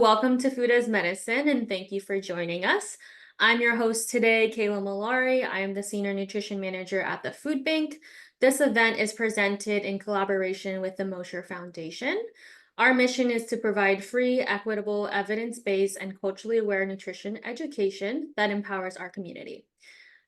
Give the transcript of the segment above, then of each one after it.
Welcome to Food as Medicine, and thank you for joining us. I'm your host today, Kayla Malari. I am the Senior Nutrition Manager at the Food Bank. This event is presented in collaboration with the Mosher Foundation. Our mission is to provide free, equitable, evidence-based, and culturally aware nutrition education that empowers our community.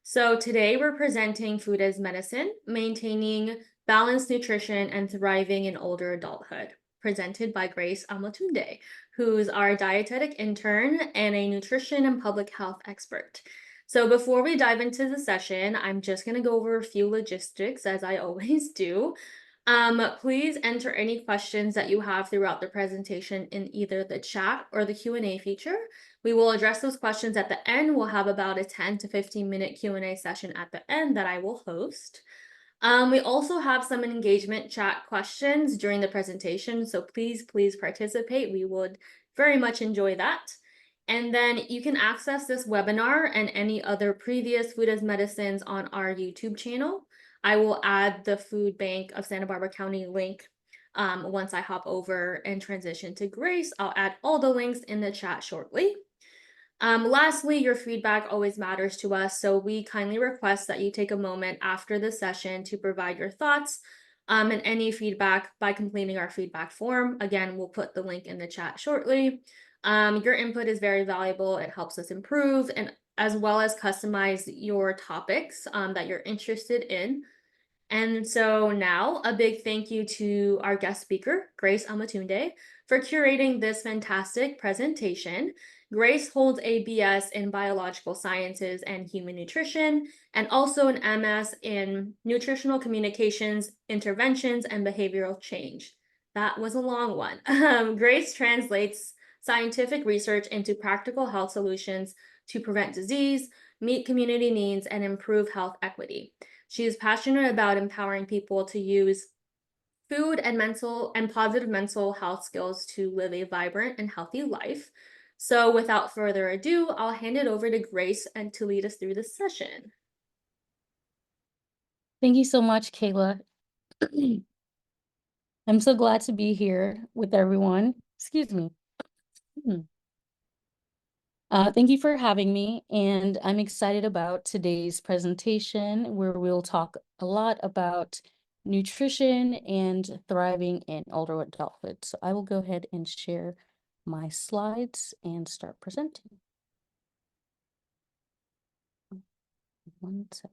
So today we're presenting Food as Medicine, maintaining balanced nutrition and thriving in older adulthood, presented by Grace Omotunde, who's our dietetic intern and a nutrition and public health expert. So before we dive into the session, I'm just going to go over a few logistics as I always do. Please enter any questions that you have throughout the presentation in either the chat or the Q&A feature. We will address those questions at the end. We'll have about a 10 to 15-minute Q&A session at the end that I will host. We also have some engagement chat questions during the presentation, so please participate. We would very much enjoy that. And then you can access this webinar and any other previous Food as Medicines on our YouTube channel. I will add the Food Bank of Santa Barbara County link once I hop over and transition to Grace. I'll add all the links in the chat shortly. Lastly, your feedback always matters to us, so we kindly request that you take a moment after the session to provide your thoughts and any feedback by completing our feedback form. Again, we'll put the link in the chat shortly. Your input is very valuable. It helps us improve and as well as customize your topics that you're interested in. And so now a big thank you to our guest speaker, Grace Omotunde, for curating this fantastic presentation. Grace holds a BS in biological sciences and human nutrition, and also an MS in nutritional communications, interventions, and behavioral change. That was a long one. Grace translates scientific research into practical health solutions to prevent disease, meet community needs, and improve health equity. She is passionate about empowering people to use food and positive mental health skills to live a vibrant and healthy life. So without further ado, I'll hand it over to Grace and to lead us through this session. Thank you so much, Kayla. I'm so glad to be here with everyone. Excuse me. Thank you for having me, and I'm excited about today's presentation where we'll talk a lot about nutrition and thriving in older adulthood. So I will go ahead and share my slides and start presenting. One second.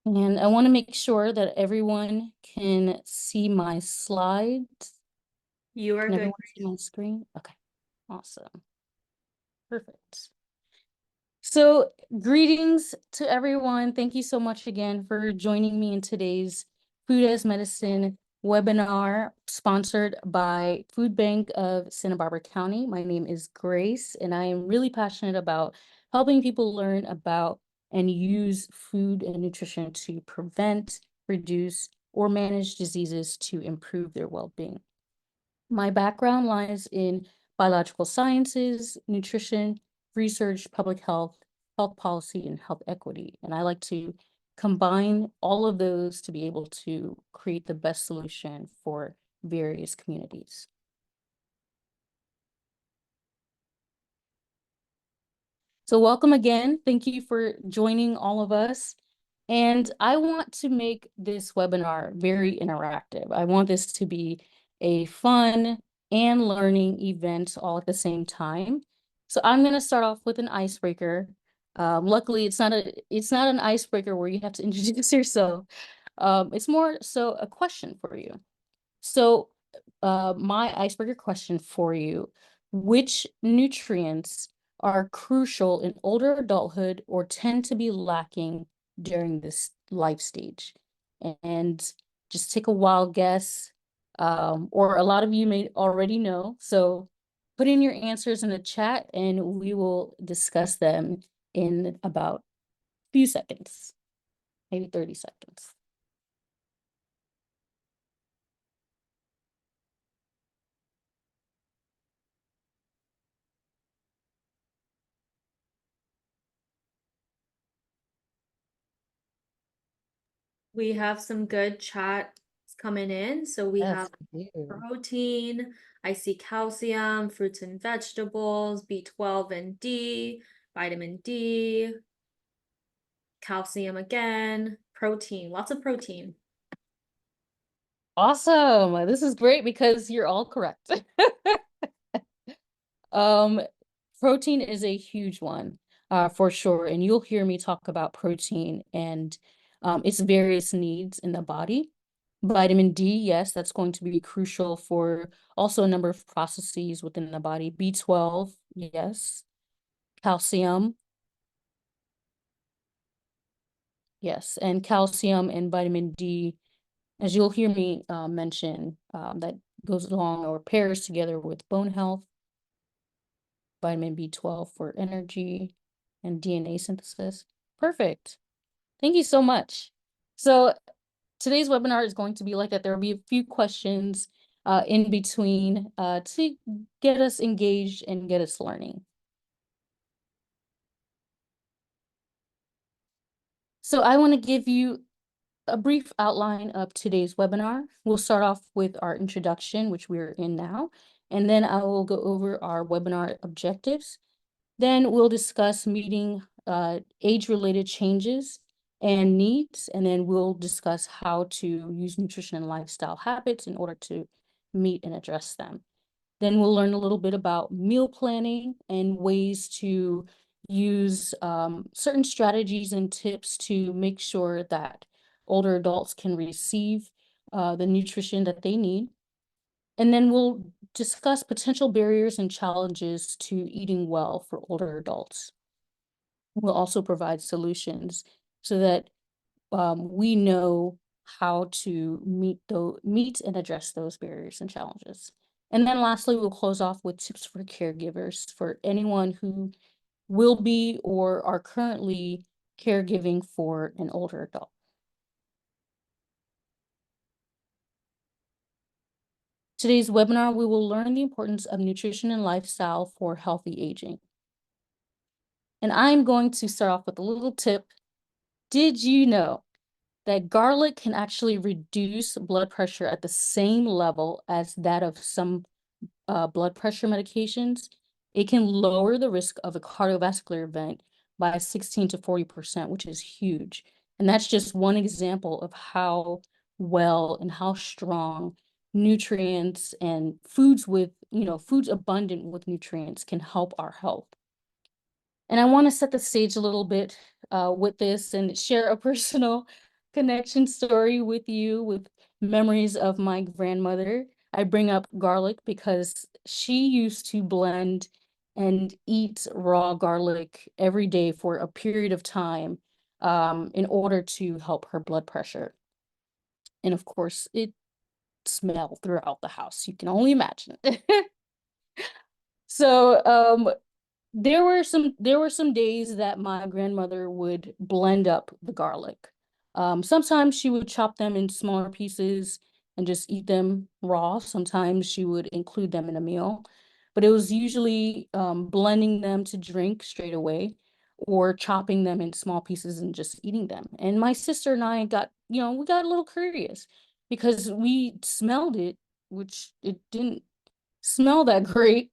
And I want to make sure that everyone can see my slides. You are Can good. everyone see my screen? Okay, awesome. Perfect. So greetings to everyone. Thank you so much again for joining me in today's Food as Medicine webinar sponsored by Food Bank of Santa Barbara County. My name is Grace, and I am really passionate about helping people learn about and use food and nutrition to prevent, reduce, or manage diseases to improve their well-being. My background lies in biological sciences, nutrition, research, public health, health policy, and health equity. And I like to combine all of those to be able to create the best solution for various communities. So welcome again. Thank you for joining all of us. And I want to make this webinar very interactive. I want this to be a fun and learning event all at the same time. So I'm going to start off with an icebreaker. Luckily, it's not an icebreaker where you have to introduce yourself. It's more so a question for you. So my icebreaker question for you, which nutrients are crucial in older adulthood or tend to be lacking during this life stage? And just take a wild guess, or a lot of you may already know. So put in your answers in the chat and we will discuss them in about a few seconds, maybe 30 seconds. We have some good chats coming in. So we have Yes, we do. protein, I see calcium, fruits and vegetables, B12 and D, vitamin D, calcium again, protein, lots of protein. Awesome. This is great because you're all correct. Um, Protein is a huge one, for sure. And you'll hear me talk about protein and its various needs in the body. Vitamin D, yes, that's going to be crucial for also a number of processes within the body. B12, yes. Calcium, yes. And calcium and vitamin D, as you'll hear me mention, that goes along or pairs together with bone health, vitamin B12 for energy and DNA synthesis. Perfect. Thank you so much. So today's webinar is going to be like that. There will be a few questions in between to get us engaged and get us learning. So I want to give you a brief outline of today's webinar. We'll start off with our introduction, which we're in now, and then I will go over our webinar objectives. Then we'll discuss meeting age-related changes and needs, and then we'll discuss how to use nutrition and lifestyle habits in order to meet and address them. Then we'll learn a little bit about meal planning and ways to use certain strategies and tips to make sure that older adults can receive the nutrition that they need. And then we'll discuss potential barriers and challenges to eating well for older adults. We'll also provide solutions so that we know how to meet and address those barriers and challenges. And then lastly, we'll close off with tips for caregivers, for anyone who will be or are currently caregiving for an older adult. Today's webinar, we will learn the importance of nutrition and lifestyle for healthy aging. And I'm going to start off with a little tip. Did you know that garlic can actually reduce blood pressure at the same level as that of some blood pressure medications? It can lower the risk of a cardiovascular event by 16 to 40%, which is huge. And that's just one example of how well and how strong nutrients and foods with, foods abundant with nutrients can help our health. And I want to set the stage a little bit with this and share a personal connection story with you with memories of my grandmother. I bring up garlic because she used to blend and eat raw garlic every day for a period of time in order to help her blood pressure. And of course, it smelled throughout the house. You can only imagine. So there were some days that my grandmother would blend up the garlic. Sometimes she would chop them in smaller pieces and just eat them raw. Sometimes she would include them in a meal, but it was usually blending them to drink straight away or chopping them in small pieces and just eating them. And my sister and I we got a little curious because we smelled it, which it didn't smell that great,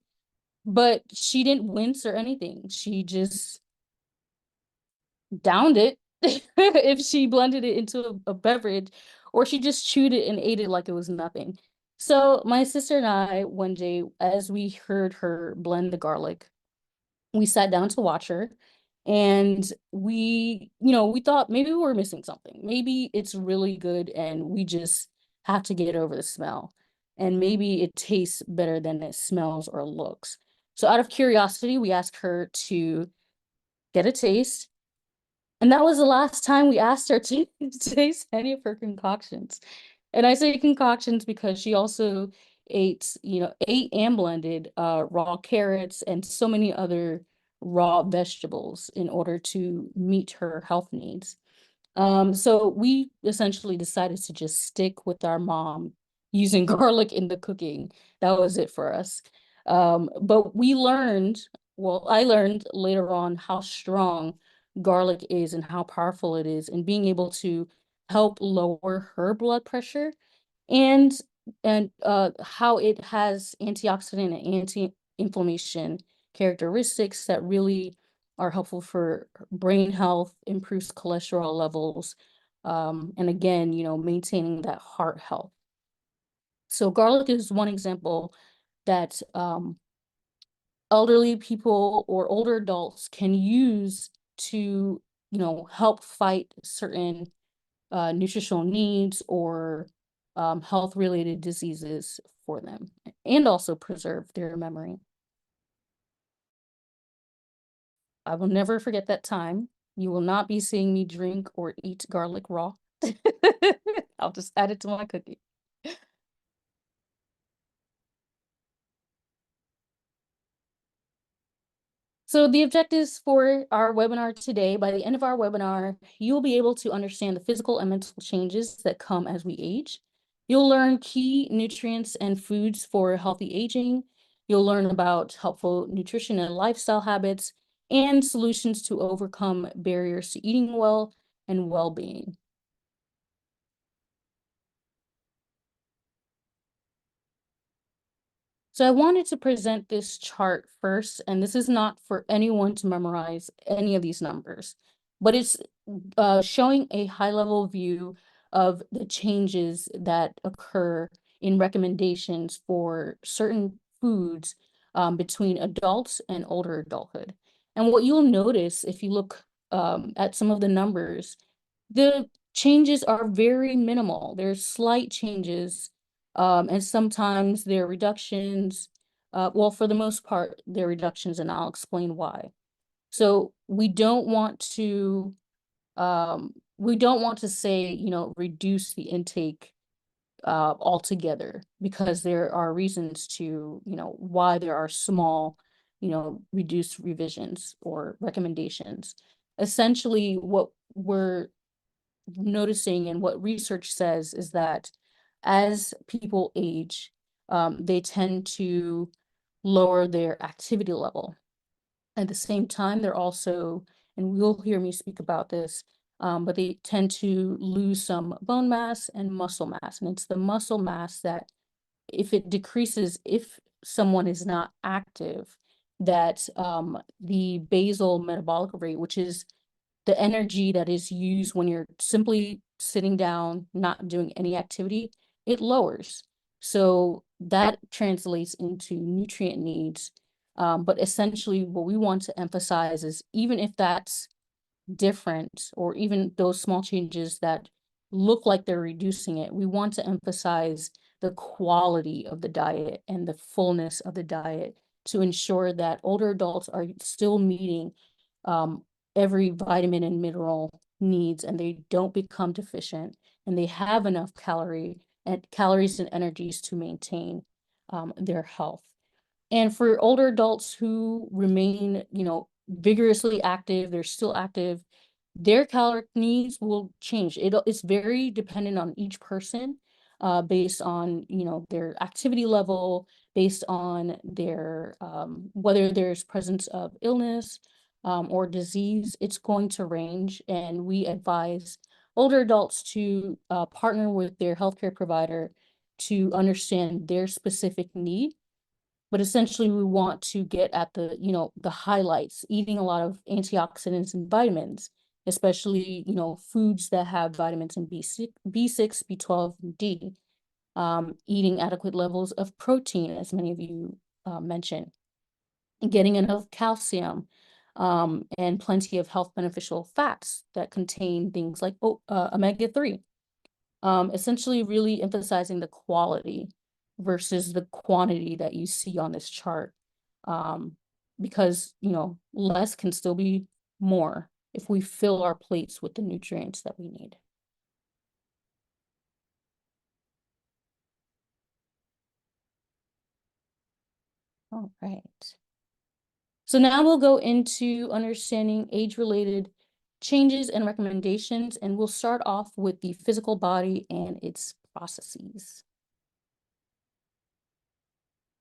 but she didn't wince or anything. She just downed it if she blended it into a beverage, or she just chewed it and ate it like it was nothing. So my sister and I, one day, as we heard her blend the garlic, we sat down to watch her, and we thought maybe we were missing something. Maybe it's really good and we just have to get over the smell. And maybe it tastes better than it smells or looks. So out of curiosity, we asked her to get a taste. And that was the last time we asked her to taste any of her concoctions. And I say concoctions because she also ate and blended raw carrots and so many other raw vegetables in order to meet her health needs. So we essentially decided to just stick with our mom using garlic in the cooking. That was it for us. But I learned later on how strong garlic is and how powerful it is, and being able to help lower her blood pressure, and how it has antioxidant and anti-inflammation characteristics that really are helpful for brain health, improves cholesterol levels, and again, maintaining that heart health. So garlic is one example that elderly people or older adults can use to, help fight certain nutritional needs or health related diseases for them, and also preserve their memory. I will never forget that time. You will not be seeing me drink or eat garlic raw. I'll just add it to my cookie. So the objectives for our webinar today, by the end of our webinar, you'll be able to understand the physical and mental changes that come as we age. You'll learn key nutrients and foods for healthy aging. You'll learn about helpful nutrition and lifestyle habits and solutions to overcome barriers to eating well and well-being. So I wanted to present this chart first, and this is not for anyone to memorize any of these numbers, but it's showing a high-level view of the changes that occur in recommendations for certain foods between adults and older adulthood. And what you'll notice if you look at some of the numbers, the changes are very minimal. There's slight changes, and sometimes they're reductions. Well, for the most part, they're reductions, and I'll explain why. So we don't want to say, reduce the intake altogether, because there are reasons to, why there are small, reduced revisions or recommendations. Essentially, what we're noticing and what research says is that as people age, they tend to lower their activity level. At the same time, they're also, and you'll hear me speak about this, but they tend to lose some bone mass and muscle mass. And it's the muscle mass that, if it decreases, if someone is not active, that the basal metabolic rate, which is the energy that is used when you're simply sitting down, not doing any activity, it lowers. So that translates into nutrient needs. But essentially, what we want to emphasize is, even if that's different, or even those small changes that look like they're reducing it, we want to emphasize the quality of the diet and the fullness of the diet to ensure that older adults are still meeting um, every vitamin and mineral needs, and they don't become deficient, and they have enough calories and energies to maintain their health. And for older adults who remain, vigorously active, they're still active, their caloric needs will change. It's very dependent on each person, based on, their activity level, based on their, whether there's presence of illness, or disease. It's going to range, and we advise older adults to partner with their healthcare provider to understand their specific need. But essentially, we want to get at the, the highlights, eating a lot of antioxidants and vitamins, especially, foods that have vitamins in B6, B12, and D, eating adequate levels of protein, as many of you mentioned, getting enough calcium, and plenty of health beneficial fats that contain things like omega-3. Essentially really emphasizing the quality versus the quantity that you see on this chart. Because, less can still be more if we fill our plates with the nutrients that we need. All right. So now we'll go into understanding age-related changes and recommendations, and we'll start off with the physical body and its processes.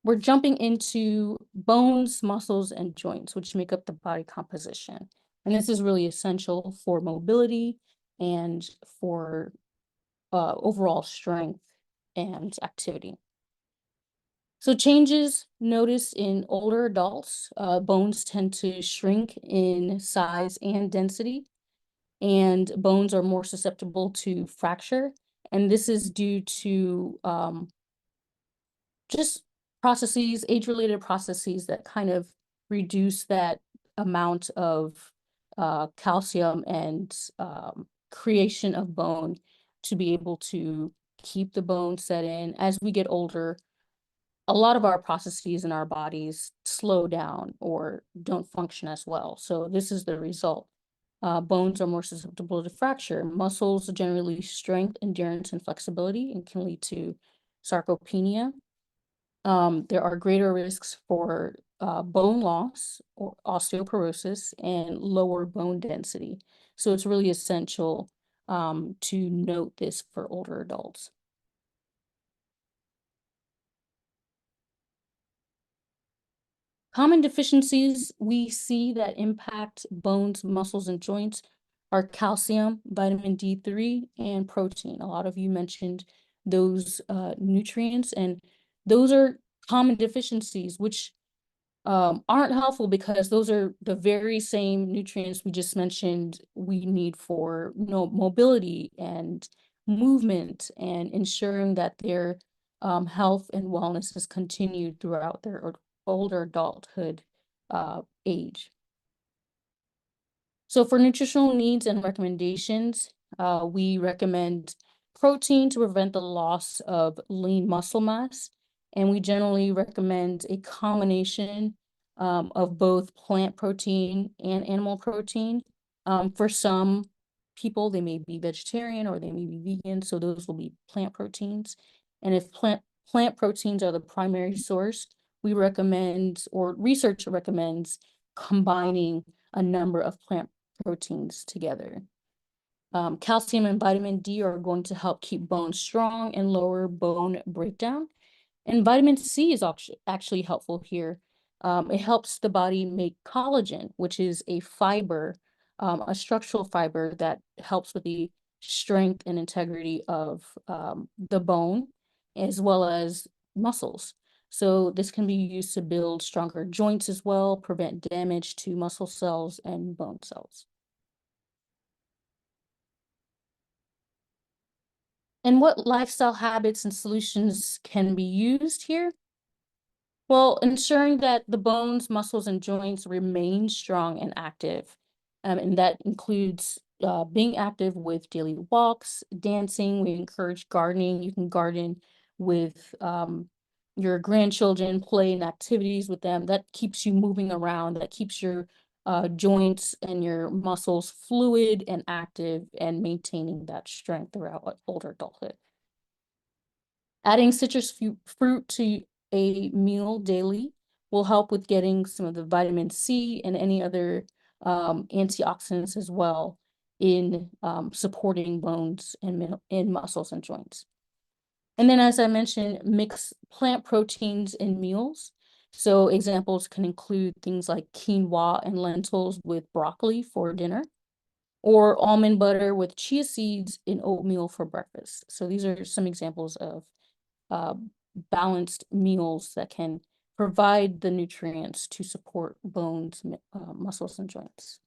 We're jumping into bones, muscles, and joints, which make up the body composition. And this is really essential for mobility and for overall strength and activity. So changes noticed in older adults, bones tend to shrink in size and density, and bones are more susceptible to fracture. And this is due to just processes, age-related processes that kind of reduce that amount of calcium and creation of bone to be able to keep the bone set in. As we get older, a lot of our processes in our bodies slow down or don't function as well. So this is the result. Bones are more susceptible to fracture. Muscles generally lose strength, endurance, and flexibility, and can lead to sarcopenia. There are greater risks for bone loss or osteoporosis and lower bone density. So it's really essential to note this for older adults. Common deficiencies we see that impact bones, muscles, and joints are calcium, vitamin D3, and protein. A lot of you mentioned those nutrients, and those are common deficiencies, which aren't helpful because those are the very same nutrients we just mentioned we need for mobility and movement and ensuring that their health and wellness is continued throughout their older adulthood age. So for nutritional needs and recommendations, we recommend protein to prevent the loss of lean muscle mass. And we generally recommend a combination of both plant protein and animal protein. For some people, they may be vegetarian or they may be vegan, so those will be plant proteins. And if plant proteins are the primary source, we recommend, or research recommends, combining a number of plant proteins together. Calcium and vitamin D are going to help keep bones strong and lower bone breakdown. And vitamin C is actually helpful here. It helps the body make collagen, which is a fiber, a structural fiber that helps with the strength and integrity of the bone, as well as muscles. So this can be used to build stronger joints as well, prevent damage to muscle cells and bone cells. And what lifestyle habits and solutions can be used here? Well, ensuring that the bones, muscles, and joints remain strong and active. And that includes being active with daily walks, dancing. We encourage gardening. You can garden with your grandchildren, play in activities with them. That keeps you moving around. That keeps your joints and your muscles fluid and active and maintaining that strength throughout older adulthood. Adding citrus fruit to a meal daily will help with getting some of the vitamin C and any other antioxidants as well in supporting bones and in muscles and joints. And then, as I mentioned, mix plant proteins in meals. So examples can include things like quinoa and lentils with broccoli for dinner, or almond butter with chia seeds in oatmeal for breakfast. So these are some examples of uh, balanced meals that can provide the nutrients to support bones, muscles, and joints.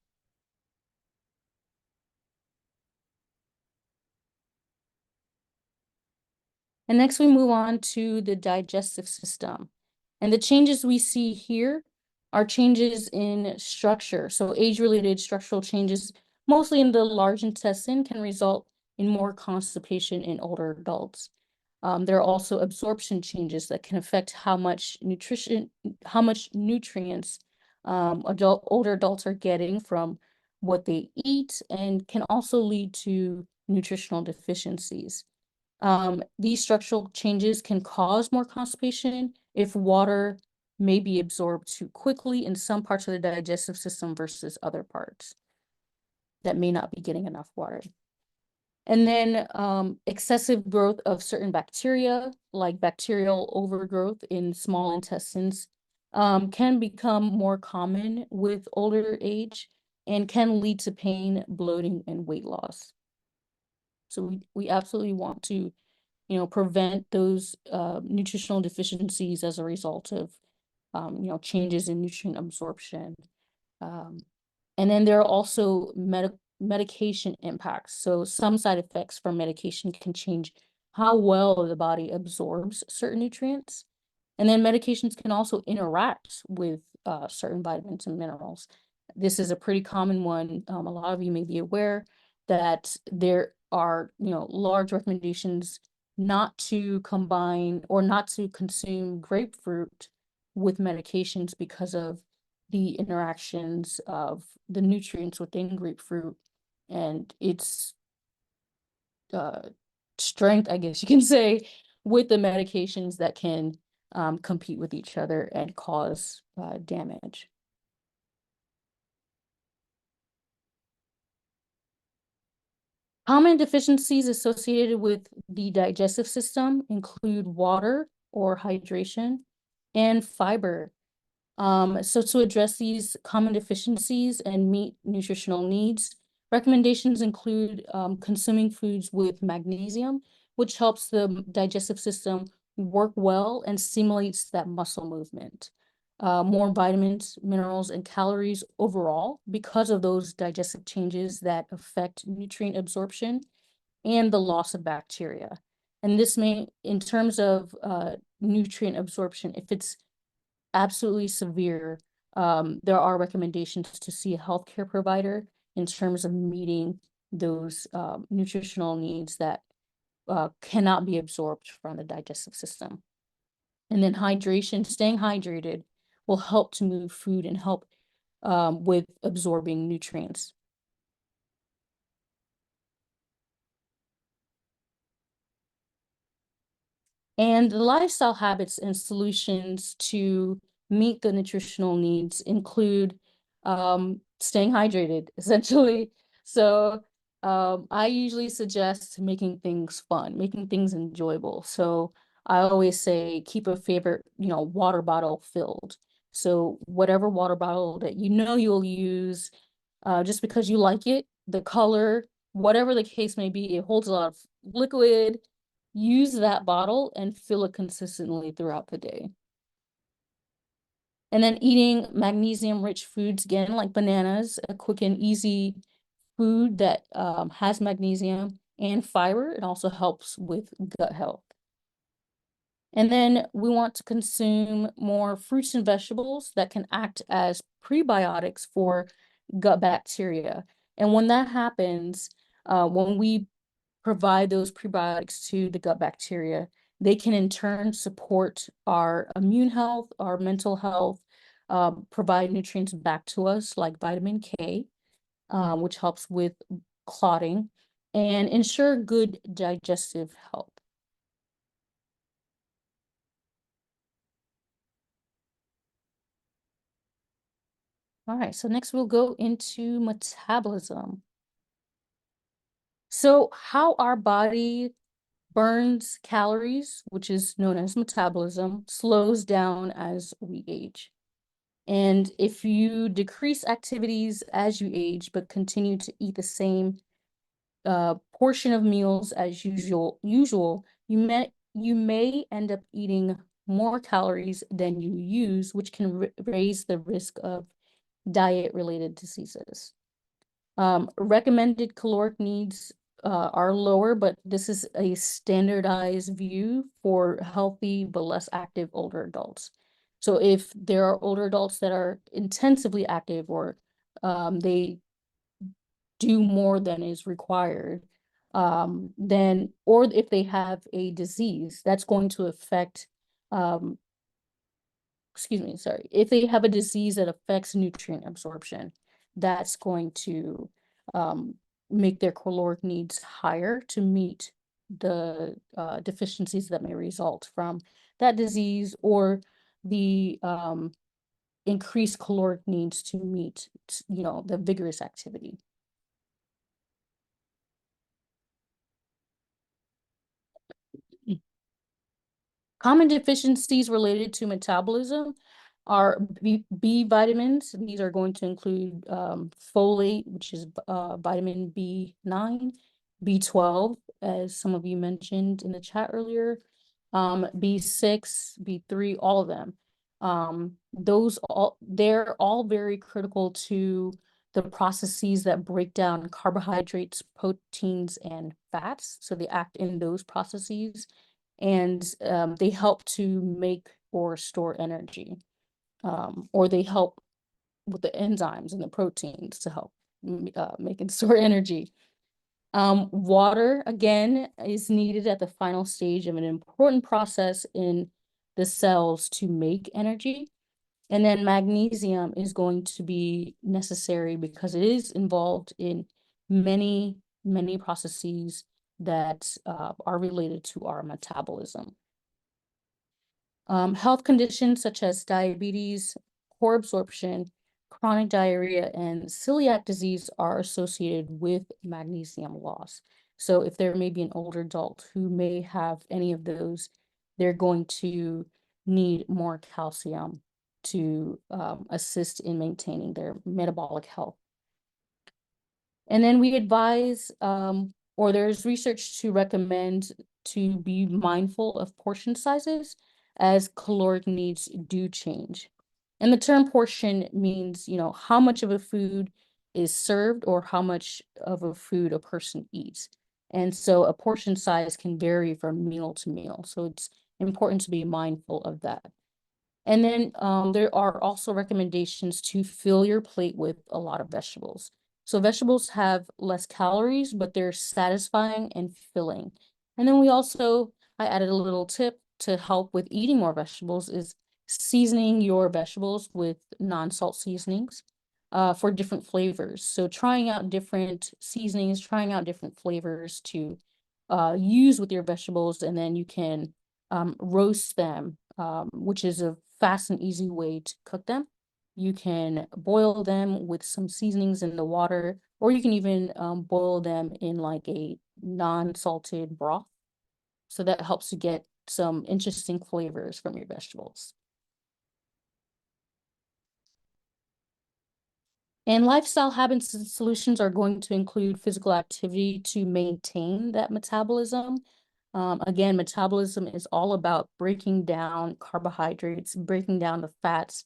And next we move on to the digestive system. And the changes we see here are changes in structure. So age-related structural changes, mostly in the large intestine, can result in more constipation in older adults. There are also absorption changes that can affect how much nutrients older adults are getting from what they eat, and can also lead to nutritional deficiencies. These structural changes can cause more constipation if water may be absorbed too quickly in some parts of the digestive system versus other parts that may not be getting enough water. And then excessive growth of certain bacteria, like bacterial overgrowth in small intestines, can become more common with older age and can lead to pain, bloating, and weight loss. So we absolutely want to, prevent those nutritional deficiencies as a result of, changes in nutrient absorption. Um, and then there are also medication impacts. So some side effects from medication can change how well the body absorbs certain nutrients. And then medications can also interact with certain vitamins and minerals. This is a pretty common one. A lot of you may be aware that there are, large recommendations not to combine or not to consume grapefruit with medications because of the interactions of the nutrients within grapefruit and its uh, strength, I guess you can say, with the medications that can compete with each other and cause damage. Common deficiencies associated with the digestive system include water or hydration and fiber. So to address these common deficiencies and meet nutritional needs, recommendations include consuming foods with magnesium, which helps the digestive system work well and stimulates that muscle movement. More vitamins, minerals, and calories overall because of those digestive changes that affect nutrient absorption and the loss of bacteria. And this may, in terms of nutrient absorption, if it's absolutely severe, there are recommendations to see a healthcare provider in terms of meeting those nutritional needs that cannot be absorbed from the digestive system. And then hydration, staying hydrated will help to move food and help with absorbing nutrients. And the lifestyle habits and solutions to meet the nutritional needs include staying hydrated, essentially. So I usually suggest making things fun, making things enjoyable. So I always say keep a favorite, water bottle filled. So whatever water bottle that you'll use, just because you like it, the color, whatever the case may be, it holds a lot of liquid. Use that bottle and fill it consistently throughout the day. And then eating magnesium-rich foods, again, like bananas, a quick and easy food that has magnesium and fiber. It also helps with gut health. And then we want to consume more fruits and vegetables that can act as prebiotics for gut bacteria. And when that happens, when we provide those prebiotics to the gut bacteria, they can in turn support our immune health, our mental health, provide nutrients back to us like vitamin K, which helps with clotting, and ensure good digestive health. All right, so next we'll go into metabolism. So how our body burns calories, which is known as metabolism, slows down as we age. And if you decrease activities as you age, but continue to eat the same portion of meals as usual, you may end up eating more calories than you use, which can raise the risk of diet-related diseases. Recommended caloric needs are lower, but this is a standardized view for healthy but less active older adults. So if there are older adults that are intensively active or they do more than is required, then, or if they have a disease, that's going to affect um, excuse me, sorry, if they have a disease that affects nutrient absorption, that's going to make their caloric needs higher to meet the deficiencies that may result from that disease or the increased caloric needs to meet, the vigorous activity. Common deficiencies related to metabolism are B vitamins. These are going to include folate, which is vitamin B9, B12, as some of you mentioned in the chat earlier, B6, B3, all of them. They're all very critical to the processes that break down carbohydrates, proteins, and fats. So they act in those processes, and they help to make or store energy, or they help with the enzymes and the proteins to help make and store energy. Water, again, is needed at the final stage of an important process in the cells to make energy. And then magnesium is going to be necessary because it is involved in many, many processes that are related to our metabolism. Health conditions such as diabetes, poor absorption, chronic diarrhea, and celiac disease are associated with magnesium loss. So if there may be an older adult who may have any of those, they're going to need more calcium to assist in maintaining their metabolic health. And then we advise, or there's research to recommend to be mindful of portion sizes as caloric needs do change. And the term portion means, how much of a food is served or how much of a food a person eats. And so a portion size can vary from meal to meal. So it's important to be mindful of that. And then there are also recommendations to fill your plate with a lot of vegetables. So vegetables have less calories, but they're satisfying and filling. And then I added a little tip to help with eating more vegetables is seasoning your vegetables with non-salt seasonings for different flavors. So trying out different seasonings, trying out different flavors to use with your vegetables, and then you can roast them, which is a fast and easy way to cook them. You can boil them with some seasonings in the water, or you can even boil them in like a non-salted broth. So that helps to get some interesting flavors from your vegetables. And lifestyle habits and solutions are going to include physical activity to maintain that metabolism. Again, metabolism is all about breaking down carbohydrates, breaking down the fats.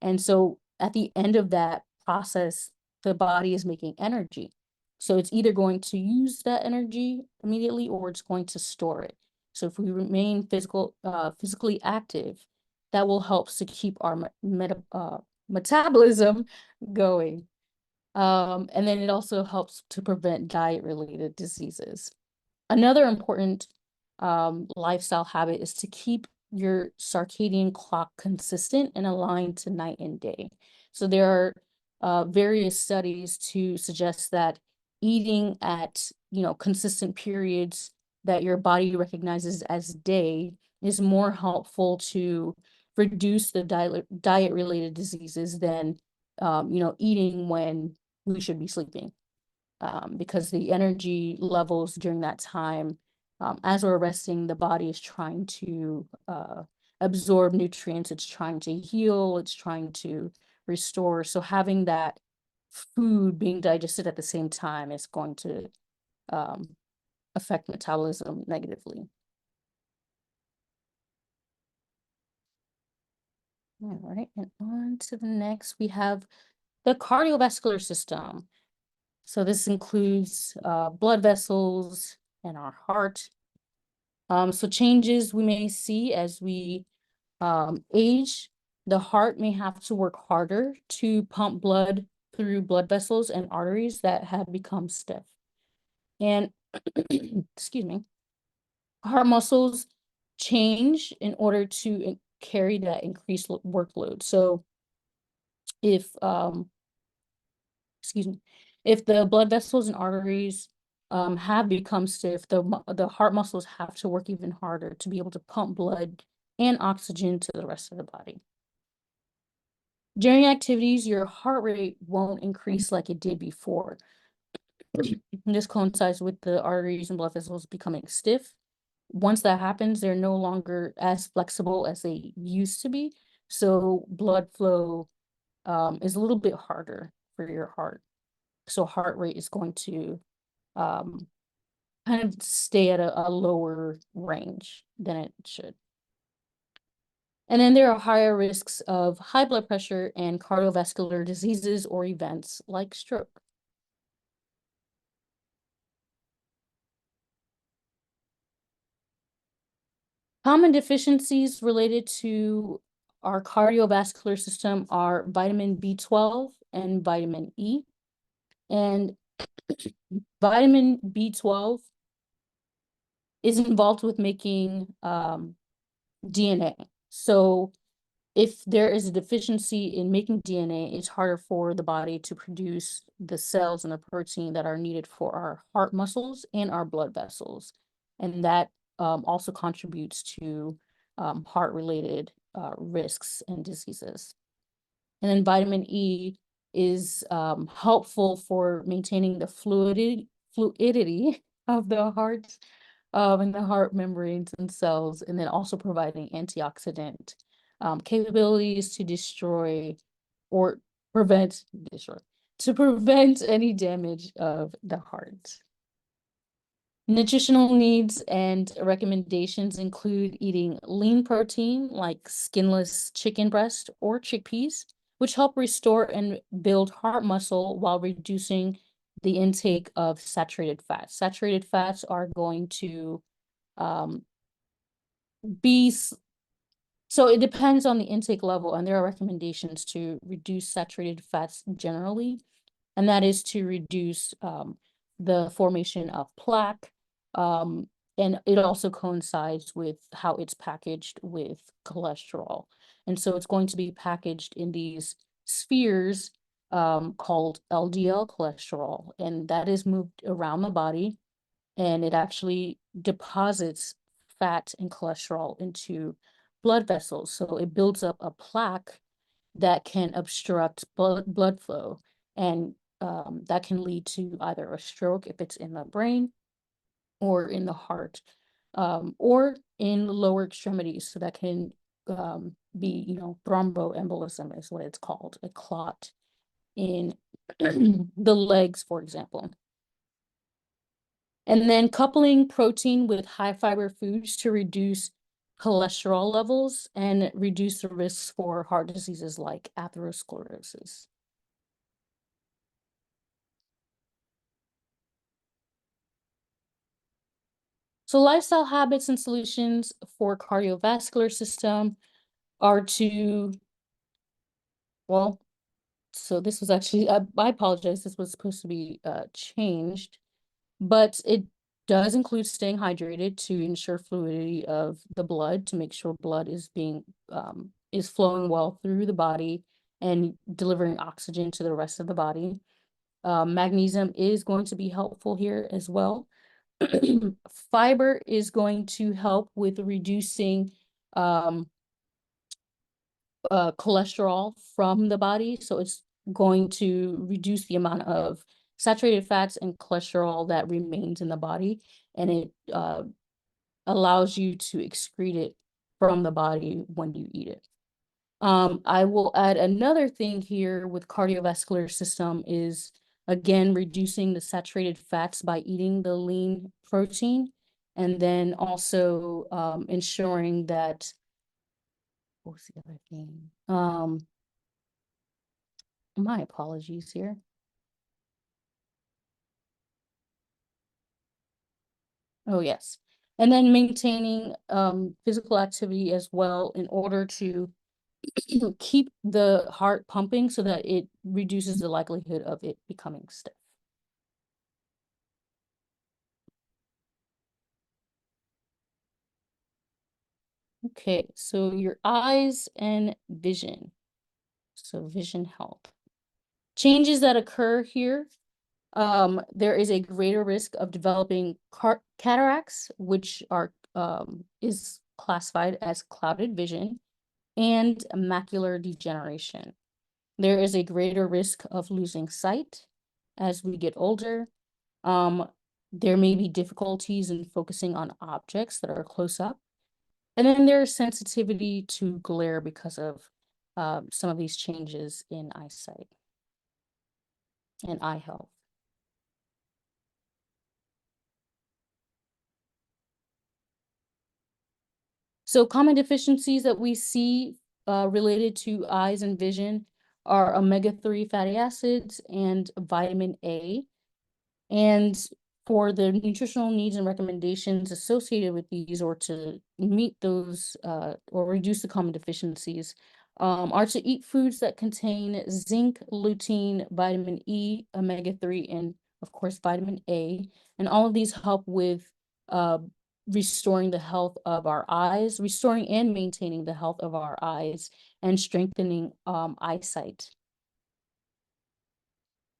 And so at the end of that process, the body is making energy. So it's either going to use that energy immediately or it's going to store it. So if we remain physically active, that will help to keep our metabolism going. And then it also helps to prevent diet-related diseases. Another important lifestyle habit is to keep your circadian clock consistent and aligned to night and day. So there are various studies to suggest that eating at consistent periods that your body recognizes as day is more helpful to reduce the diet-related diseases than eating when we should be sleeping. Because the energy levels during that time, as we're resting, the body is trying to absorb nutrients, it's trying to heal, it's trying to restore. So having that food being digested at the same time is going to affect metabolism negatively. All right, and on to the next, we have the cardiovascular system. So this includes blood vessels and our heart. So changes we may see as we age, the heart may have to work harder to pump blood through blood vessels and arteries that have become stiff. And excuse me, heart muscles change in order to carry that increased workload. So if excuse me, if the blood vessels and arteries have become stiff, the heart muscles have to work even harder to be able to pump blood and oxygen to the rest of the body. During activities, your heart rate won't increase like it did before. This coincides with the arteries and blood vessels becoming stiff. Once that happens, they're no longer as flexible as they used to be. So blood flow is a little bit harder for your heart. So heart rate is going to kind of stay at a lower range than it should. And then there are higher risks of high blood pressure and cardiovascular diseases or events like stroke. Common deficiencies related to our cardiovascular system are vitamin B12 and vitamin E. And vitamin B12 is involved with making DNA. So if there is a deficiency in making DNA, it's harder for the body to produce the cells and the protein that are needed for our heart muscles and our blood vessels. And that also contributes to heart-related risks and diseases. And then vitamin E is helpful for maintaining the fluidity of the heart and the heart membranes and cells, and then also providing antioxidant capabilities to destroy or prevent any damage of the heart. Nutritional needs and recommendations include eating lean protein like skinless chicken breast or chickpeas, which help restore and build heart muscle while reducing the intake of saturated fats. Saturated fats are going to um, be, so it depends on the intake level, and there are recommendations to reduce saturated fats generally, and that is to reduce the formation of plaque. And it also coincides with how it's packaged with cholesterol. And so it's going to be packaged in these spheres called LDL cholesterol, and that is moved around the body, and it actually deposits fat and cholesterol into blood vessels. So it builds up a plaque that can obstruct blood flow, and that can lead to either a stroke if it's in the brain or in the heart, or in lower extremities. So that can be, thromboembolism is what it's called, a clot in the legs, for example. And then coupling protein with high fiber foods to reduce cholesterol levels and reduce the risks for heart diseases like atherosclerosis. So lifestyle habits and solutions for cardiovascular system are to, well, so this was actually, I apologize, this was supposed to be changed, but it does include staying hydrated to ensure fluidity of the blood, to make sure blood is flowing well through the body and delivering oxygen to the rest of the body. Magnesium is going to be helpful here as well. Fiber is going to help with reducing cholesterol from the body. So it's going to reduce the amount of saturated fats and cholesterol that remains in the body, and it allows you to excrete it from the body when you eat it. I will add another thing here with cardiovascular system is, again, reducing the saturated fats by eating the lean protein, and then also ensuring that, what was the other thing? My apologies here. Oh, yes. And then maintaining physical activity as well in order to keep the heart pumping so that it reduces the likelihood of it becoming stiff. Okay, so your eyes and vision. So vision health. Changes that occur here. There is a greater risk of developing cataracts, which is classified as clouded vision, and macular degeneration. There is a greater risk of losing sight as we get older. There may be difficulties in focusing on objects that are close up. And then there's sensitivity to glare because of some of these changes in eyesight and eye health. So common deficiencies that we see related to eyes and vision are omega-3 fatty acids and vitamin A. And for the nutritional needs and recommendations associated with these, or to meet those or reduce the common deficiencies, are to eat foods that contain zinc, lutein, vitamin E, omega-3, and of course, vitamin A. And all of these help with uh, restoring the health of our eyes, restoring and maintaining the health of our eyes, and strengthening eyesight.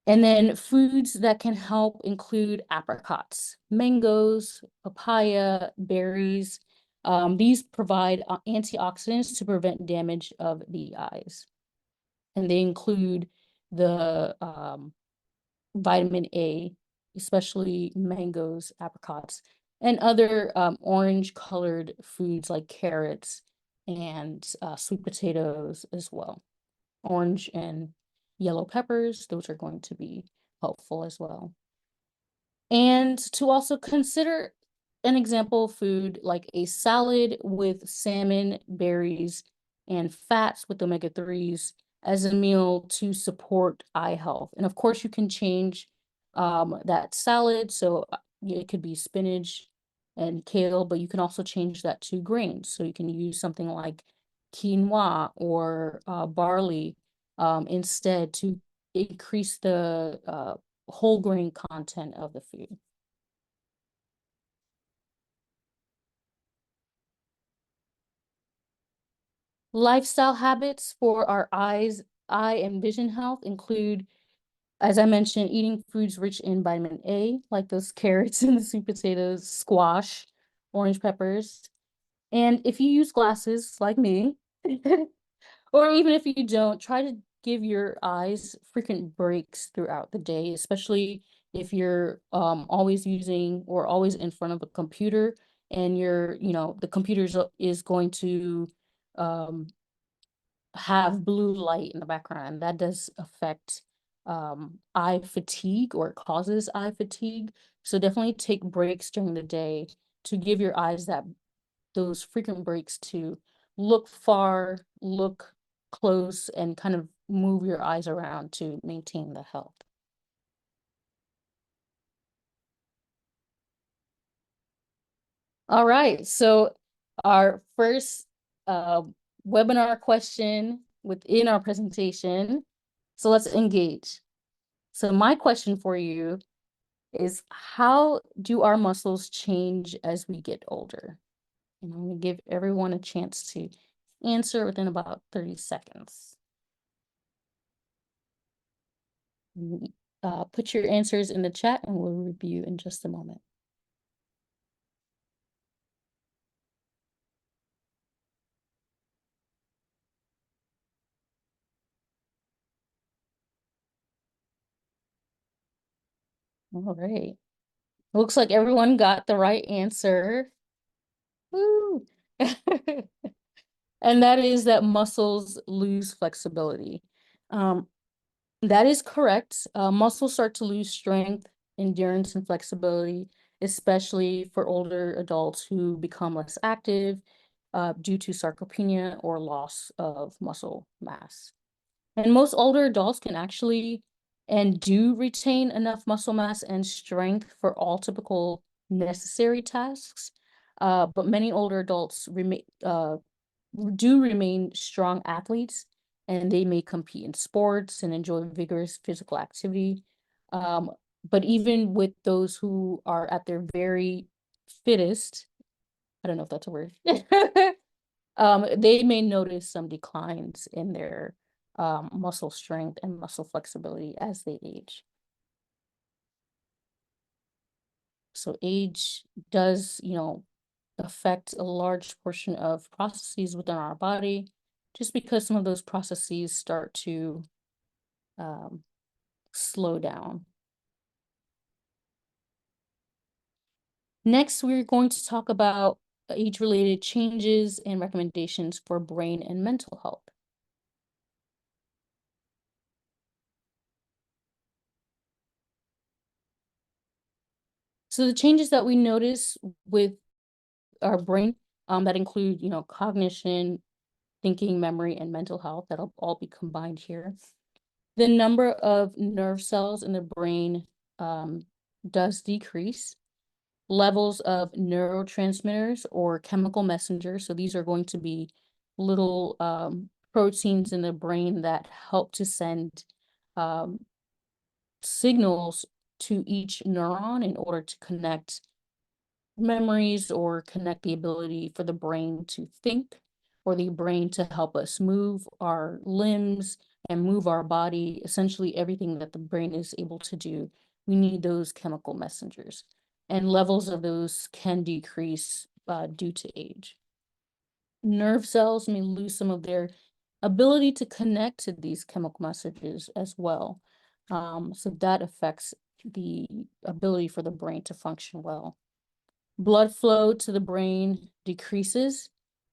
And then foods that can help include apricots, mangoes, papaya, berries. These provide antioxidants to prevent damage of the eyes. And they include the vitamin A, especially mangoes, apricots, and other orange colored foods like carrots and sweet potatoes as well. Orange and yellow peppers, those are going to be helpful as well. And to also consider an example food like a salad with salmon, berries, and fats with omega-3s as a meal to support eye health. And of course, you can change that salad. So it could be spinach and kale, but you can also change that to grains. So you can use something like quinoa or barley instead to increase the whole grain content of the food. Lifestyle habits for our eye and vision health include, as I mentioned, eating foods rich in vitamin A, like those carrots and the sweet potatoes, squash, orange peppers. And if you use glasses like me, or even if you don't, try to give your eyes frequent breaks throughout the day, especially if you're always using or always in front of a computer and the computer is going to um, have blue light in the background. That does affect eye fatigue, or it causes eye fatigue. So definitely take breaks during the day to give your eyes those frequent breaks to look far, look close, and kind of move your eyes around to maintain the health. All right, so our first uh, webinar question within our presentation. So let's engage. So my question for you is, how do our muscles change as we get older? And I'm going to give everyone a chance to answer within about 30 seconds. Put your answers in the chat and we'll review in just a moment. All right. Looks like everyone got the right answer. Woo! And that is that muscles lose flexibility. Um, that is correct. Muscles start to lose strength, endurance, and flexibility, especially for older adults who become less active due to sarcopenia or loss of muscle mass. And most older adults can actually and do retain enough muscle mass and strength for all typical necessary tasks. But many older adults do remain strong athletes, and they may compete in sports and enjoy vigorous physical activity. Um, but even with those who are at their very fittest, I don't know if that's a word, they may notice some declines in their muscle strength and muscle flexibility as they age. So age does, affect a large portion of processes within our body, just because some of those processes start to um, slow down. Next, we're going to talk about age-related changes and recommendations for brain and mental health. So the changes that we notice with our brain that include, cognition, thinking, memory, and mental health. That'll all be combined here. The number of nerve cells in the brain does decrease. Levels of neurotransmitters or chemical messengers. So these are going to be little proteins in the brain that help to send um, signals to each neuron in order to connect memories or connect the ability for the brain to think or the brain to help us move our limbs and move our body, essentially everything that the brain is able to do. We need those chemical messengers, and levels of those can decrease due to age. Nerve cells may lose some of their ability to connect to these chemical messages as well. So that affects the ability for the brain to function well. Blood flow to the brain decreases,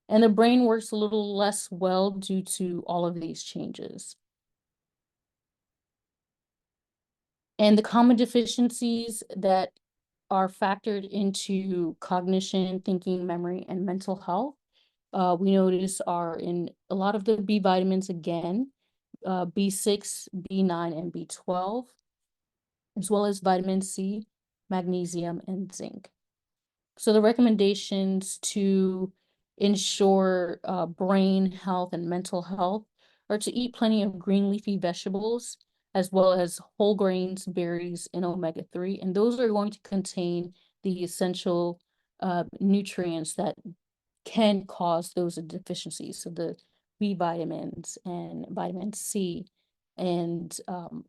and the brain works a little less well due to all of these changes. And the common deficiencies that are factored into cognition, thinking, memory, and mental health, we notice are in a lot of the B vitamins again, B6, B9, and B12, as well as vitamin C, magnesium, and zinc. So the recommendations to ensure brain health and mental health are to eat plenty of green leafy vegetables, as well as whole grains, berries, and omega-3. And those are going to contain the essential nutrients that can cause those deficiencies. So the B vitamins and vitamin C and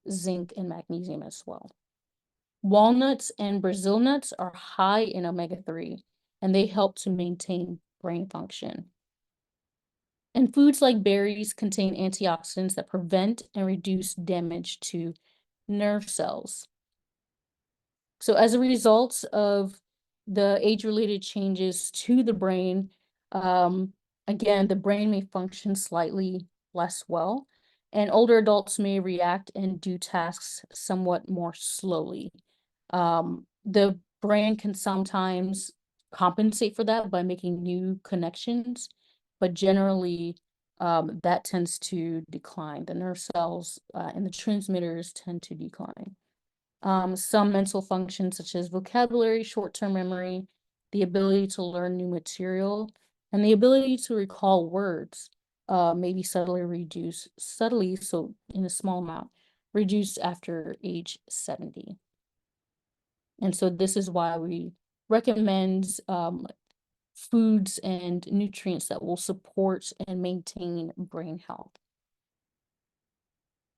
zinc and magnesium as well. Walnuts and Brazil nuts are high in omega-3, and they help to maintain brain function. And foods like berries contain antioxidants that prevent and reduce damage to nerve cells. So as a result of the age-related changes to the brain, again, the brain may function slightly less well, and older adults may react and do tasks somewhat more slowly. The brain can sometimes compensate for that by making new connections, but generally, that tends to decline. The nerve cells and the transmitters tend to decline. Some mental functions such as vocabulary, short-term memory, the ability to learn new material, and the ability to recall words may be subtly, so in a small amount, reduced after age 70. And so this is why we recommend foods and nutrients that will support and maintain brain health,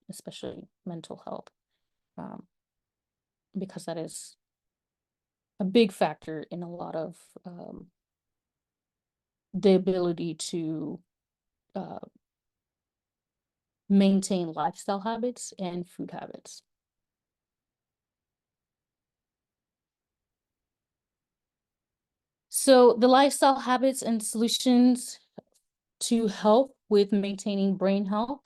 especially mental health, because that is a big factor in a lot of the ability to uh, maintain lifestyle habits and food habits. So the lifestyle habits and solutions to help with maintaining brain health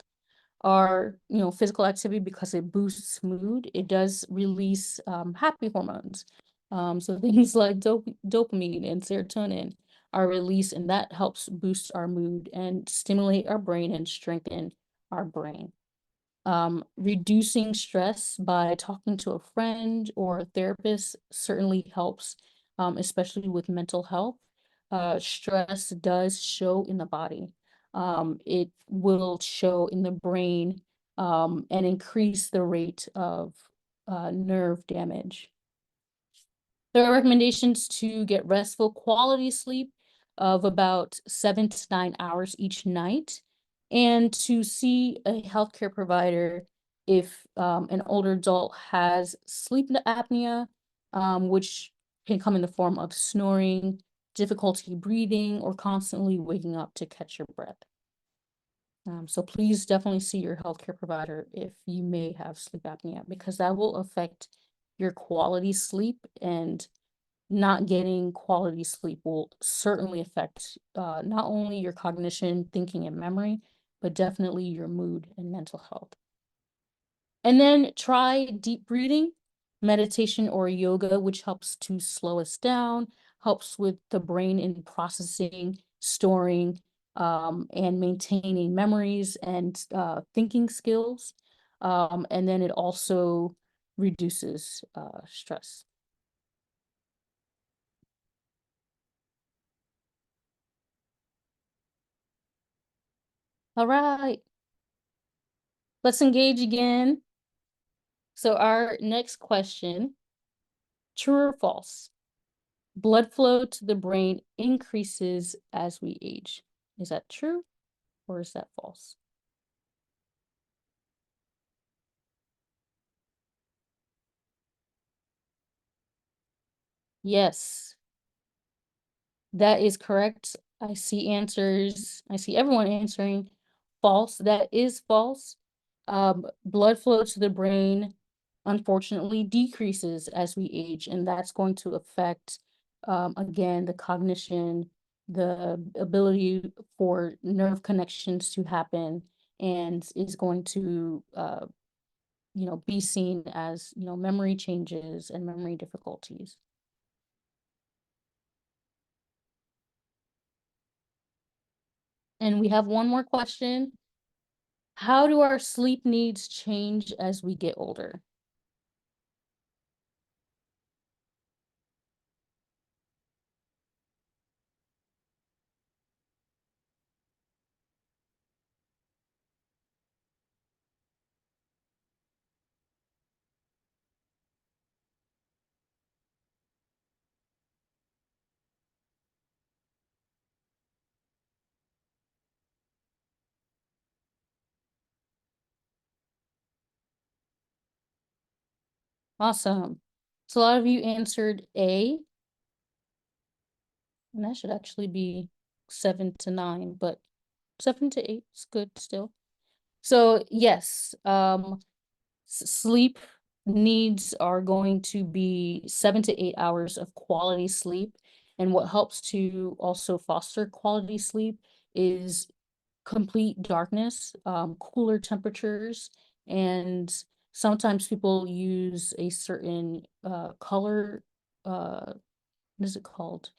are, physical activity because it boosts mood. It does release happy hormones. So things like dopamine and serotonin are released, and that helps boost our mood and stimulate our brain and strengthen our brain. Reducing stress by talking to a friend or a therapist certainly helps, especially with mental health. Stress does show in the body. It will show in the brain and increase the rate of nerve damage. There are recommendations to get restful quality sleep of about 7 to 9 hours each night, and to see a healthcare provider if an older adult has sleep apnea, which can come in the form of snoring, difficulty breathing, or constantly waking up to catch your breath. So please definitely see your healthcare provider if you may have sleep apnea, because that will affect your quality sleep, and not getting quality sleep will certainly affect not only your cognition, thinking, and memory, but definitely your mood and mental health. And then try deep breathing, meditation, or yoga, which helps to slow us down, helps with the brain in processing, storing, and maintaining memories and thinking skills. And then it also reduces stress. All right, let's engage again. So our next question, true or false? Blood flow to the brain increases as we age. Is that true or is that false? Yes, that is correct. I see answers. I see everyone answering false. That is false. Blood flow to the brain, unfortunately, decreases as we age, and that's going to affect, again, the cognition, the ability for nerve connections to happen, and is going to, be seen as, memory changes and memory difficulties. And we have one more question. How do our sleep needs change as we get older? Awesome. So a lot of you answered A, and that should actually be 7 to 9, but 7 to 8 is good still. So yes, sleep needs are going to be 7 to 8 hours of quality sleep. And what helps to also foster quality sleep is complete darkness, cooler temperatures, and sometimes people use a certain color, what is it called?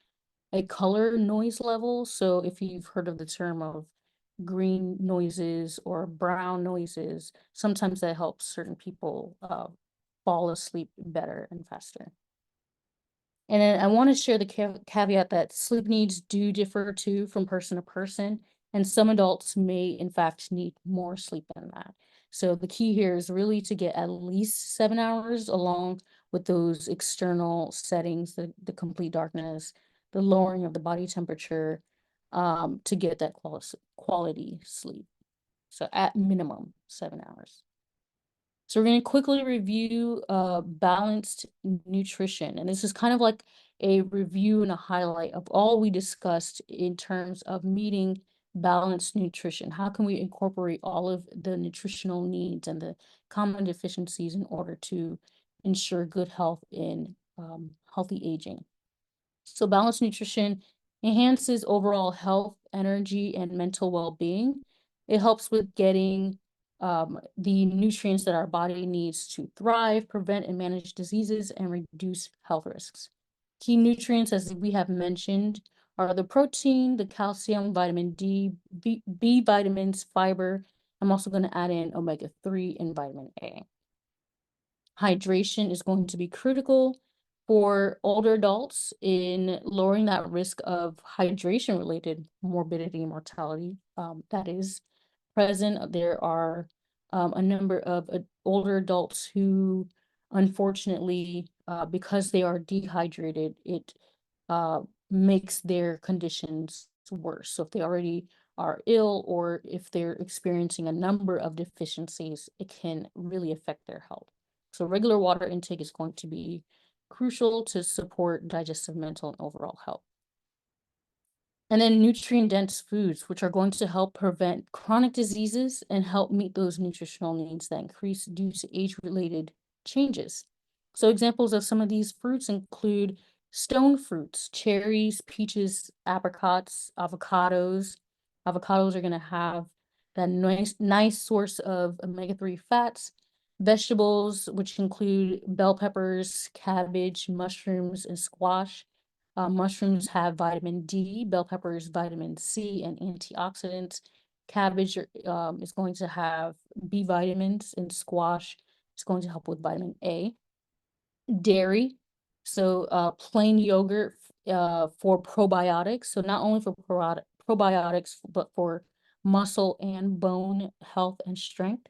A color noise level. So if you've heard of the term of green noises or brown noises, sometimes that helps certain people fall asleep better and faster. And then I want to share the caveat that sleep needs do differ too from person to person, and some adults may in fact need more sleep than that. So the key here is really to get at least 7 hours along with those external settings, the complete darkness, the lowering of the body temperature, to get that quality sleep. So at minimum 7 hours. So we're going to quickly review balanced nutrition. And this is kind of like a review and a highlight of all we discussed in terms of meeting balanced nutrition. How can we incorporate all of the nutritional needs and the common deficiencies in order to ensure good health in healthy aging? So balanced nutrition enhances overall health, energy, and mental well-being. It helps with getting the nutrients that our body needs to thrive, prevent and manage diseases, and reduce health risks. Key nutrients, as we have mentioned, are the protein, the calcium, vitamin D, B vitamins, fiber. I'm also going to add in omega-3 and vitamin A. Hydration is going to be critical for older adults in lowering that risk of hydration-related morbidity and mortality that is present. There are a number of older adults who, unfortunately, because they are dehydrated, it makes their conditions worse. So if they already are ill or if they're experiencing a number of deficiencies, it can really affect their health. So regular water intake is going to be crucial to support digestive, mental, and overall health. And then nutrient-dense foods, which are going to help prevent chronic diseases and help meet those nutritional needs that increase due to age-related changes. So examples of some of these fruits include stone fruits, cherries, peaches, apricots, avocados. Avocados are going to have that nice source of omega-3 fats. Vegetables, which include bell peppers, cabbage, mushrooms, and squash. Mushrooms have vitamin D, bell peppers, vitamin C, and antioxidants. Cabbage is going to have B vitamins, and squash is going to help with vitamin A. Dairy, so plain yogurt for probiotics. So not only for probiotics, but for muscle and bone health and strength.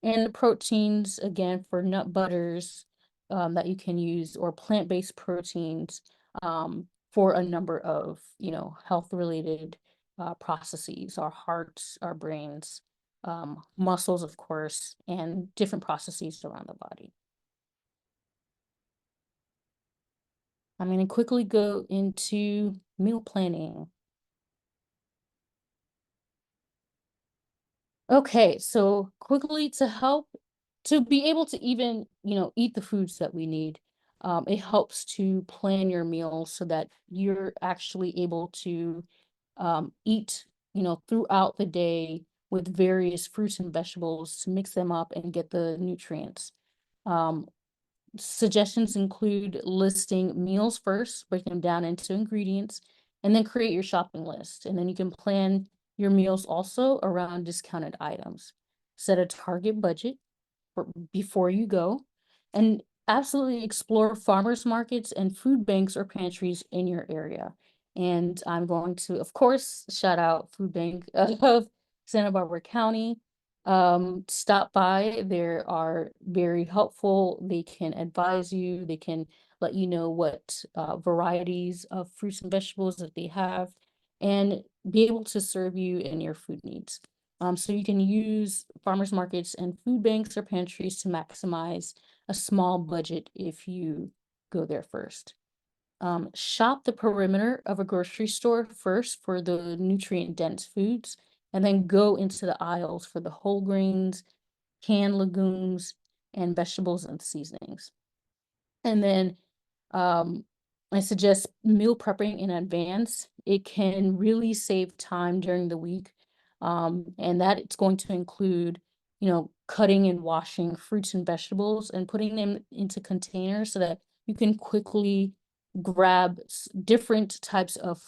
And the proteins, again, for nut butters that you can use, or plant-based proteins for a number of, health-related processes, our hearts, our brains, muscles, of course, and different processes around the body. I'm going to quickly go into meal planning. Okay, so quickly, to be able to even, eat the foods that we need, it helps to plan your meals so that you're actually able to eat, throughout the day with various fruits and vegetables to mix them up and get the nutrients. Um, Suggestions include listing meals first, break them down into ingredients, and then create your shopping list. And then you can plan your meals also around discounted items. Set a target budget before you go, and absolutely explore farmers markets and food banks or pantries in your area. And I'm going to, of course, shout out Food Bank of Santa Barbara County. Stop by. They are very helpful. They can advise you. They can let you know what varieties of fruits and vegetables that they have, and be able to serve you and your food needs. So you can use farmers markets and food banks or pantries to maximize a small budget if you go there first. Shop the perimeter of a grocery store first for the nutrient dense foods, and then go into the aisles for the whole grains, canned legumes, and vegetables and seasonings. And then um, I suggest meal prepping in advance. It can really save time during the week. And that it's going to include, cutting and washing fruits and vegetables and putting them into containers so that you can quickly grab different types of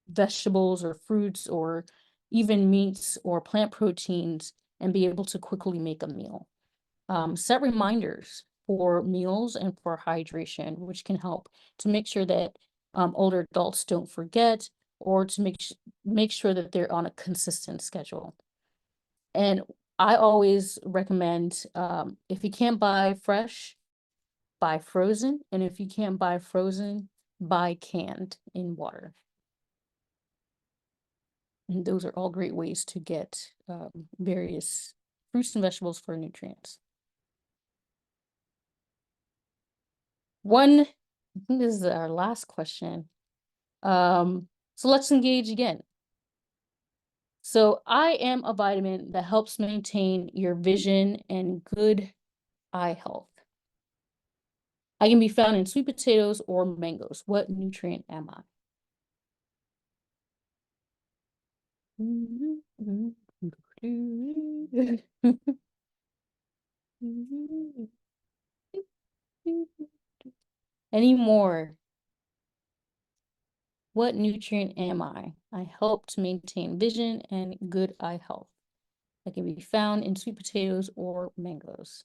vegetables or fruits or even meats or plant proteins and be able to quickly make a meal. Set reminders for meals and for hydration, which can help to make sure that older adults don't forget, or to make sure that they're on a consistent schedule. And I always recommend, if you can't buy fresh, buy frozen, and if you can't buy frozen, buy canned in water. And those are all great ways to get various fruits and vegetables for nutrients. I think this is our last question. So let's engage again. So I am a vitamin that helps maintain your vision and good eye health. I can be found in sweet potatoes or mangoes. What nutrient am I? Any more? What nutrient am I? I help to maintain vision and good eye health. That can be found in sweet potatoes or mangoes.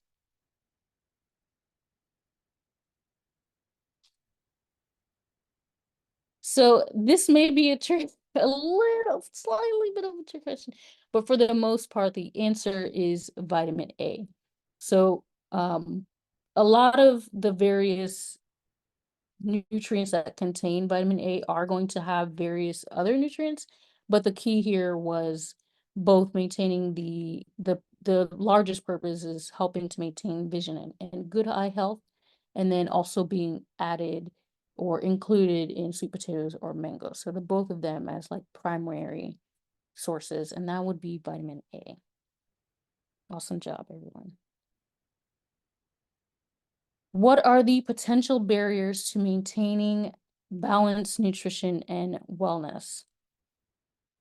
So this may be a little, slightly bit of a trick question, but for the most part, the answer is vitamin A. So a lot of the various nutrients that contain vitamin A are going to have various other nutrients, but the key here was both maintaining the largest purpose is helping to maintain vision and good eye health, and then also being added or included in sweet potatoes or mango. So the both of them as like primary sources, and that would be vitamin A. Awesome job, everyone. What are the potential barriers to maintaining balanced nutrition and wellness?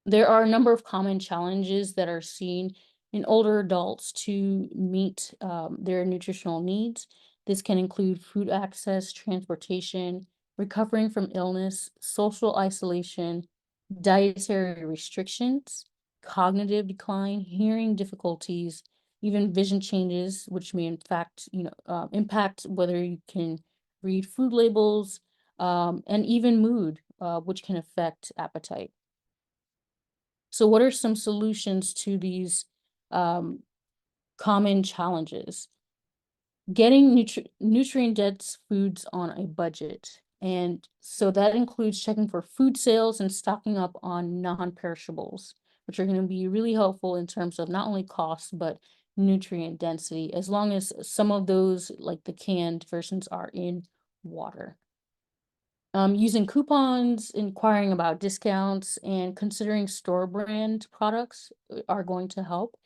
There are a number of common challenges that are seen in older adults to meet their nutritional needs. This can include food access, transportation, recovering from illness, social isolation, dietary restrictions, cognitive decline, hearing difficulties, even vision changes, which may in fact, impact whether you can read food labels, and even mood, which can affect appetite. So, what are some solutions to these um, common challenges? Getting nutrient dense foods on a budget. And so that includes checking for food sales and stocking up on non-perishables, which are going to be really helpful in terms of not only cost, but nutrient density, as long as some of those, like the canned versions, are in water. Using coupons, inquiring about discounts, and considering store brand products are going to help.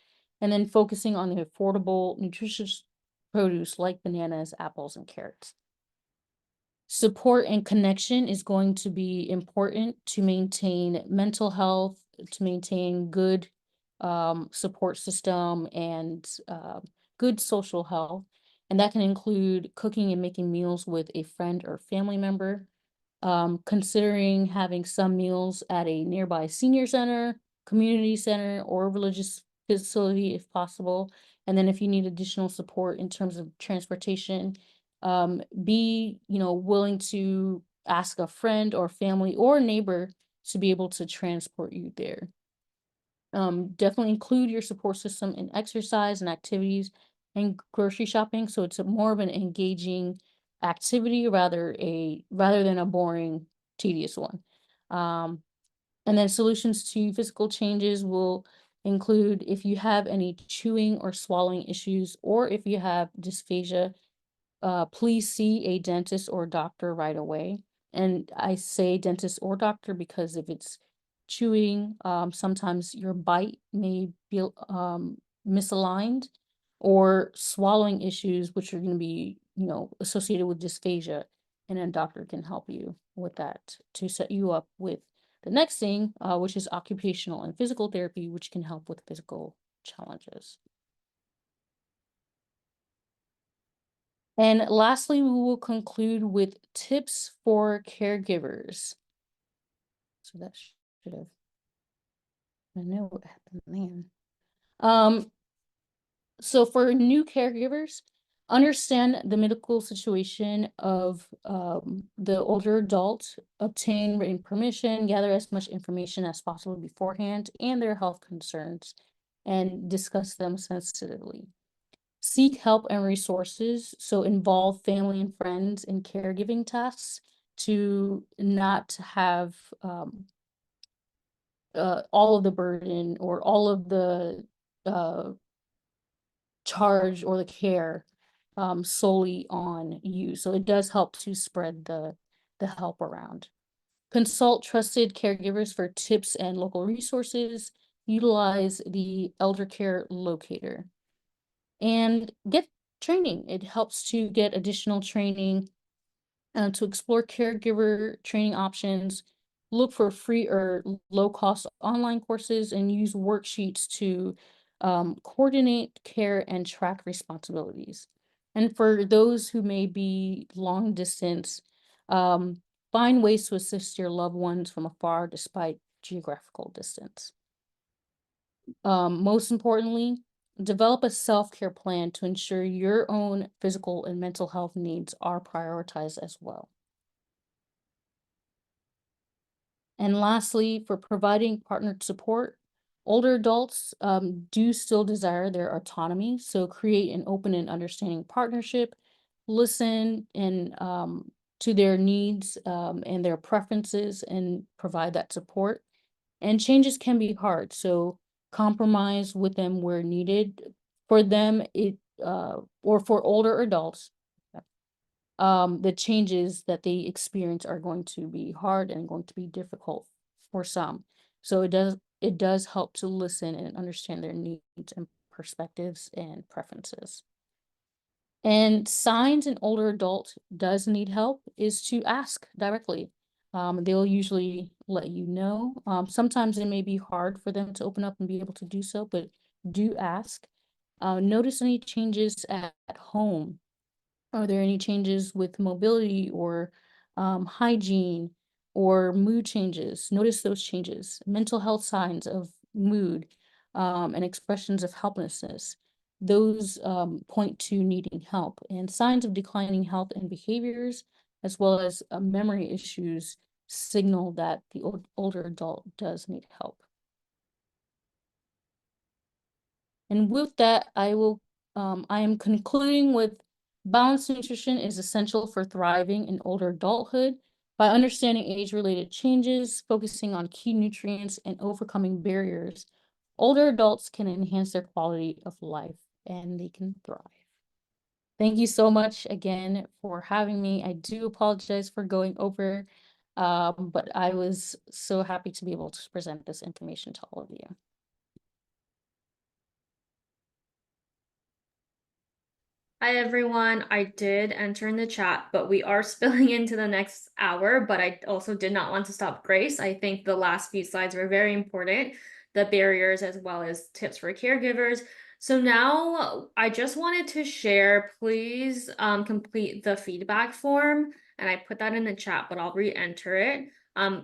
And then focusing on the affordable, nutritious produce like bananas, apples, and carrots. Support and connection is going to be important to maintain mental health, to maintain good support system and good social health. And that can include cooking and making meals with a friend or family member, considering having some meals at a nearby senior center, community center, or religious facility if possible. And then if you need additional support in terms of transportation, be, willing to ask a friend or family or neighbor to be able to transport you there. Definitely include your support system in exercise and activities and grocery shopping. So it's more of an engaging activity rather than a boring, tedious one. Um, and then solutions to physical changes will include if you have any chewing or swallowing issues, or if you have dysphagia, please see a dentist or doctor right away. And I say dentist or doctor because if it's chewing, sometimes your bite may be misaligned, or swallowing issues, which are going to be, associated with dysphagia. And a doctor can help you with that to set you up with the next thing, which is occupational and physical therapy, which can help with physical challenges. And lastly, we will conclude with tips for caregivers. So that should have, I know what happened then. So for new caregivers, understand the medical situation of the older adult, obtain written permission, gather as much information as possible beforehand, and their health concerns, and discuss them sensitively. Seek help and resources, so involve family and friends in caregiving tasks to not have all of the burden or all of the uh, charge or the care solely on you. So it does help to spread the help around. Consult trusted caregivers for tips and local resources. Utilize the elder care locator. And get training. It helps to get additional training to explore caregiver training options, look for free or low cost online courses, and use worksheets to coordinate care and track responsibilities. And for those who may be long distance, um, find ways to assist your loved ones from afar despite geographical distance. Most importantly, develop a self-care plan to ensure your own physical and mental health needs are prioritized as well. And lastly, for providing partnered support, older adults do still desire their autonomy. So create an open and understanding partnership, listen and to their needs and their preferences, and provide that support. And changes can be hard, so compromise with them where needed. For them, or for older adults, the changes that they experience are going to be hard and going to be difficult for some. So it does help to listen and understand their needs and perspectives and preferences. And signs an older adult does need help is to ask directly. They'll usually let you know. Sometimes it may be hard for them to open up and be able to do so, but do ask. Notice any changes at home. Are there any changes with mobility or hygiene, or mood changes. Notice those changes. Mental health signs of mood and expressions of helplessness. Those point to needing help, and signs of declining health and behaviors, as well as memory issues, signal that the older adult does need help. And with that, I am concluding with balanced nutrition is essential for thriving in older adulthood. By understanding age-related changes, focusing on key nutrients, and overcoming barriers, older adults can enhance their quality of life and they can thrive. Thank you so much again for having me. I do apologize for going over, but I was so happy to be able to present this information to all of you. Hi everyone, I did enter in the chat, but we are spilling into the next hour, but I also did not want to stop Grace. I think the last few slides were very important, the barriers as well as tips for caregivers. So now I just wanted to share, please complete the feedback form, and I put that in the chat, but I'll re-enter it.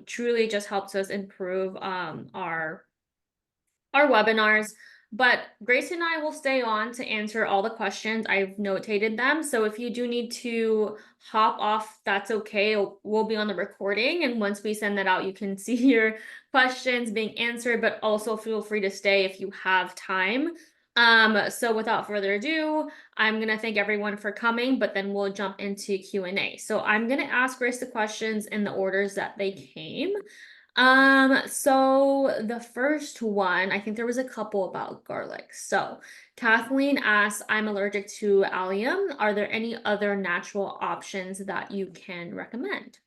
Truly just helps us improve our webinars. But Grace and I will stay on to answer all the questions. I've notated them. So if you do need to hop off, that's okay. We'll be on the recording. And once we send that out, you can see your questions being answered, but also feel free to stay if you have time. So without further ado, I'm going to thank everyone for coming, but then we'll jump into Q&A. So I'm going to ask Grace the questions in the orders that they came. So the first one, I think there was a couple about garlic. So Kathleen asks, I'm allergic to allium. Are there any other natural options that you can recommend?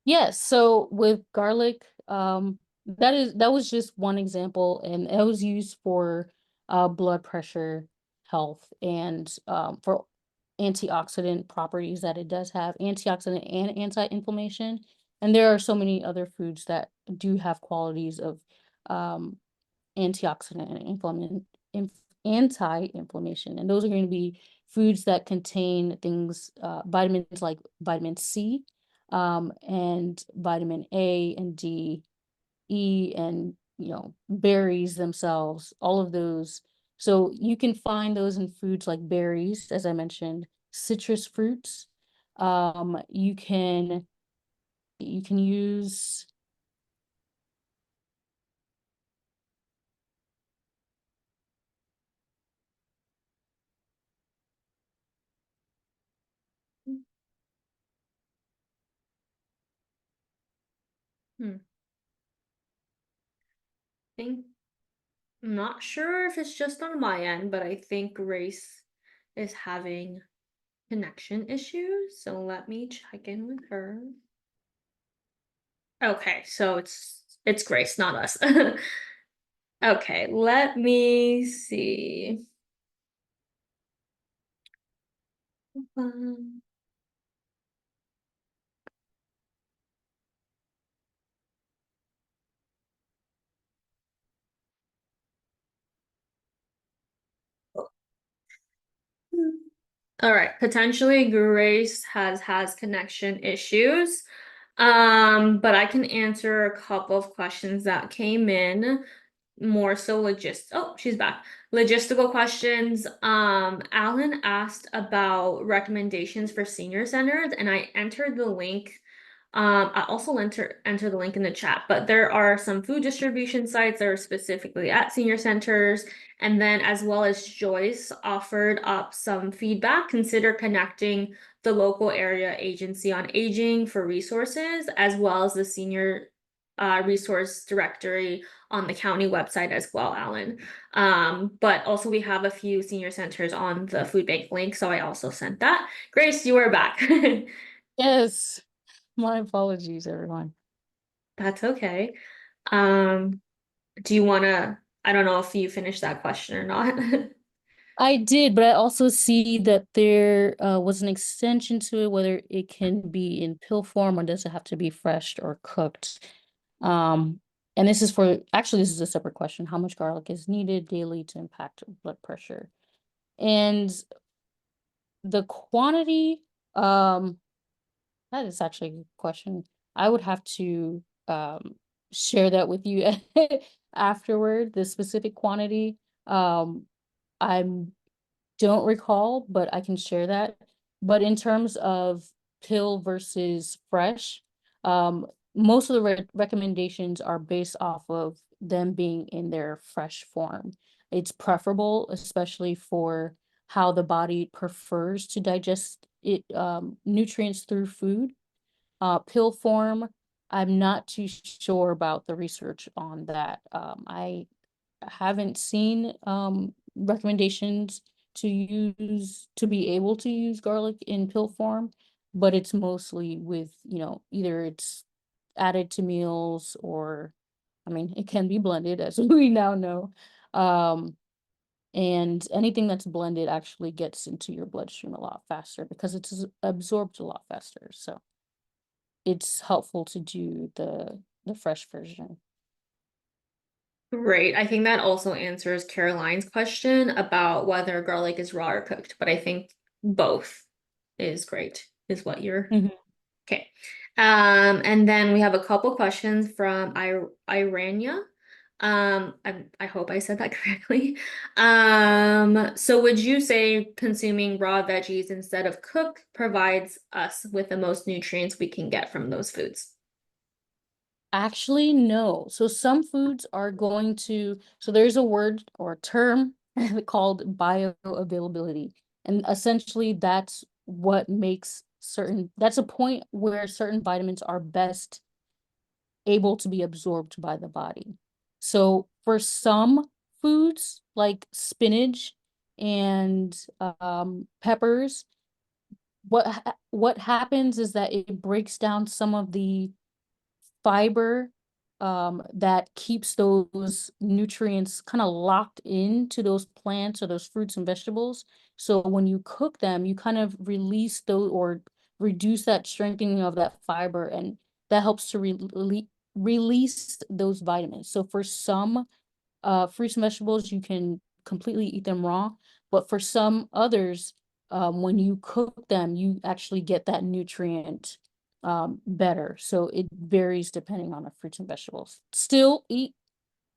Yes, so with garlic, that was just one example, and it was used for blood pressure health and for antioxidant properties that it does have, antioxidant and anti-inflammation. And there are so many other foods that do have qualities of um antioxidant and anti-inflammation. And those are going to be foods that contain things, vitamins like vitamin C, and vitamin A and D, E, and berries themselves, all of those. So you can find those in foods like berries, as I mentioned, citrus fruits. You can use. Hmm. Think I'm not sure if it's just on my end, but I think Grace is having connection issues. So let me check in with her. Okay, so it's Grace, not us. Okay, let me see. Um, All right, potentially Grace has connection issues. But I can answer a couple of questions that came in, more so oh, she's back. Logistical questions. Alan asked about recommendations for senior centers, and I entered the link. I also enter the link in the chat, but there are some food distribution sites that are specifically at senior centers. And then as well as Joyce offered up some feedback, consider connecting the local area agency on aging for resources, as well as the senior resource directory on the county website as well, Alan. But also we have a few senior centers on the food bank link, so I also sent that. Grace, you are back. Yes, my apologies, everyone. That's okay. Um, do you wanna, I don't know if you finished that question or not. I did, but I also see that there was an extension to it, whether it can be in pill form or does it have to be fresh or cooked. Um, and this is actually, this is a separate question. How much garlic is needed daily to impact blood pressure? And the quantity, um, That is actually a good question. I would have to share that with you afterward, the specific quantity. I don't recall, but I can share that. But in terms of pill versus fresh, um, most of the recommendations are based off of them being in their fresh form. It's preferable, especially for how the body prefers to digest it, nutrients through food. Pill form, I'm not too sure about the research on that. I haven't seen recommendations to be able to use garlic in pill form, but it's mostly with, either it's added to meals or, I mean, it can be blended as we now know. Um, and anything that's blended actually gets into your bloodstream a lot faster because it's absorbed a lot faster. So it's helpful to do the fresh version. Great. I think that also answers Caroline's question about whether garlic is raw or cooked, but I think both is great, is what you're Mhm. okay. And then we have a couple questions from Irania. I hope I said that correctly. So would you say consuming raw veggies instead of cooked provides us with the most nutrients we can get from those foods? Actually, no. So some foods are going to, so there's a word or a term called bioavailability. And essentially that's a point where certain vitamins are best able to be absorbed by the body. So for some foods like spinach and peppers, what happens is that it breaks down some of the fiber that keeps those nutrients kind of locked into those plants or those fruits and vegetables. So when you cook them, you kind of release those or reduce that strengthening of that fiber, and that helps to release those vitamins. So for some fruits and vegetables, you can completely eat them raw, but for some others, when you cook them, you actually get that nutrient better. So it varies depending on the fruits and vegetables. Still eat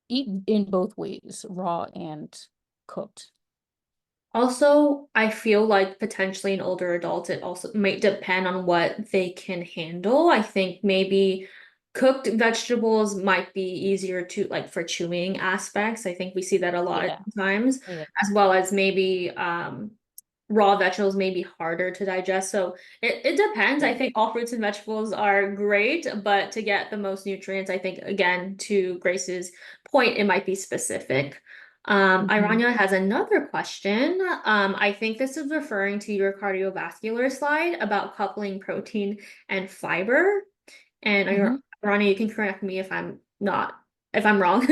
in both ways, raw and cooked. Also, I feel like potentially in older adults, it also might depend on what they can handle. I think maybe cooked vegetables might be easier to like for chewing aspects. I think we see that a lot of Yeah, times, yeah, as well as maybe raw vegetables may be harder to digest. So it depends. I yeah. think all fruits and vegetables are great, but to get the most nutrients, I think again, to Grace's point, it might be specific. Mhm. Irania has another question. I think this is referring to your cardiovascular slide about coupling protein and fiber. And Mhm. Irania, you can correct me if if I'm wrong.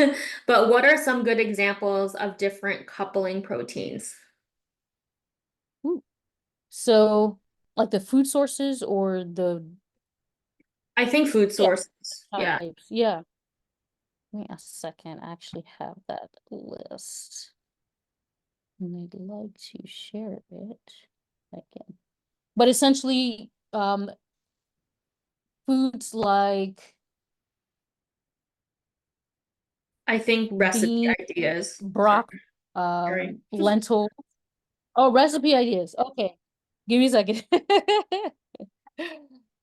But what are some good examples of different coupling proteins? Ooh. So like the food sources or I think food yeah, sources. Yeah. types. Yeah. Give me a second. I actually have that list. And I'd like to share it again. But essentially, foods like I think recipe beans, ideas. Sorry. broccoli, Sorry. lentil. Oh, recipe ideas. Okay. Give me a second.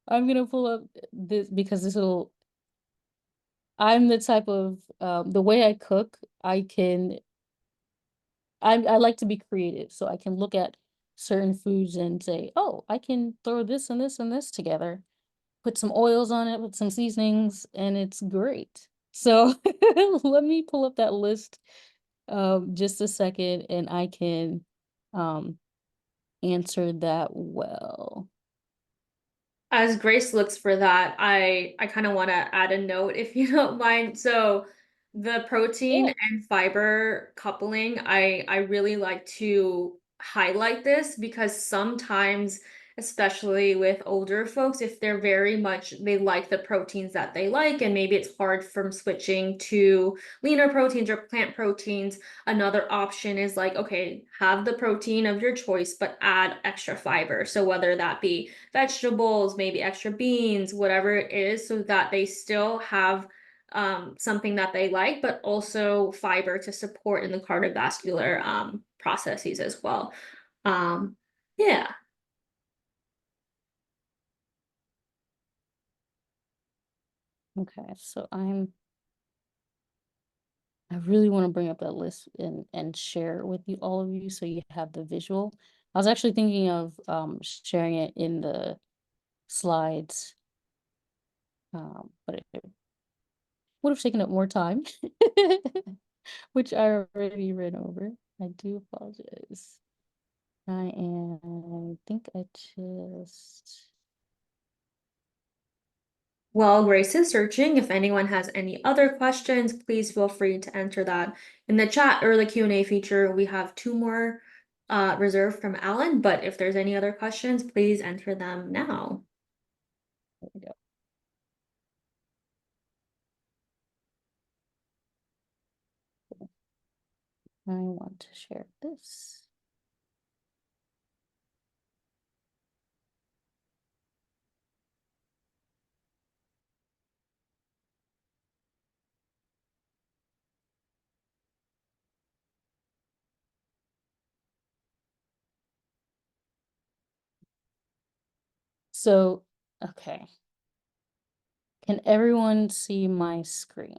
I'm gonna pull up this because I'm the type of the way I cook, I like to be creative, so I can look at certain foods and say, oh, I can throw this and this and this together, put some oils on it, put some seasonings, and it's great. So let me pull up that list just a second and I can um answer that well. As Grace looks for that, I kind of want to add a note if you don't mind. So the protein Yeah. and fiber coupling, I really like to highlight this because sometimes, especially with older folks, if they're very much, they like the proteins that they like, and maybe it's hard from switching to leaner proteins or plant proteins. Another option is like, okay, have the protein of your choice, but add extra fiber. So whether that be vegetables, maybe extra beans, whatever it is, so that they still have something that they like, but also fiber to support in the cardiovascular processes as well. Um, yeah. Okay, so I really want to bring up that list and share it with you, all of you, so you have the visual. I was actually thinking of sharing it in the slides, but it would have taken up more time, which I already ran over. I do apologize. I think I just. While Grace is searching, if anyone has any other questions, please feel free to enter that in the chat or the Q&A feature. We have two more reserved from Alan, but if there's any other questions, please enter them now. There we go. I want to share this. So, okay. Can everyone see my screen?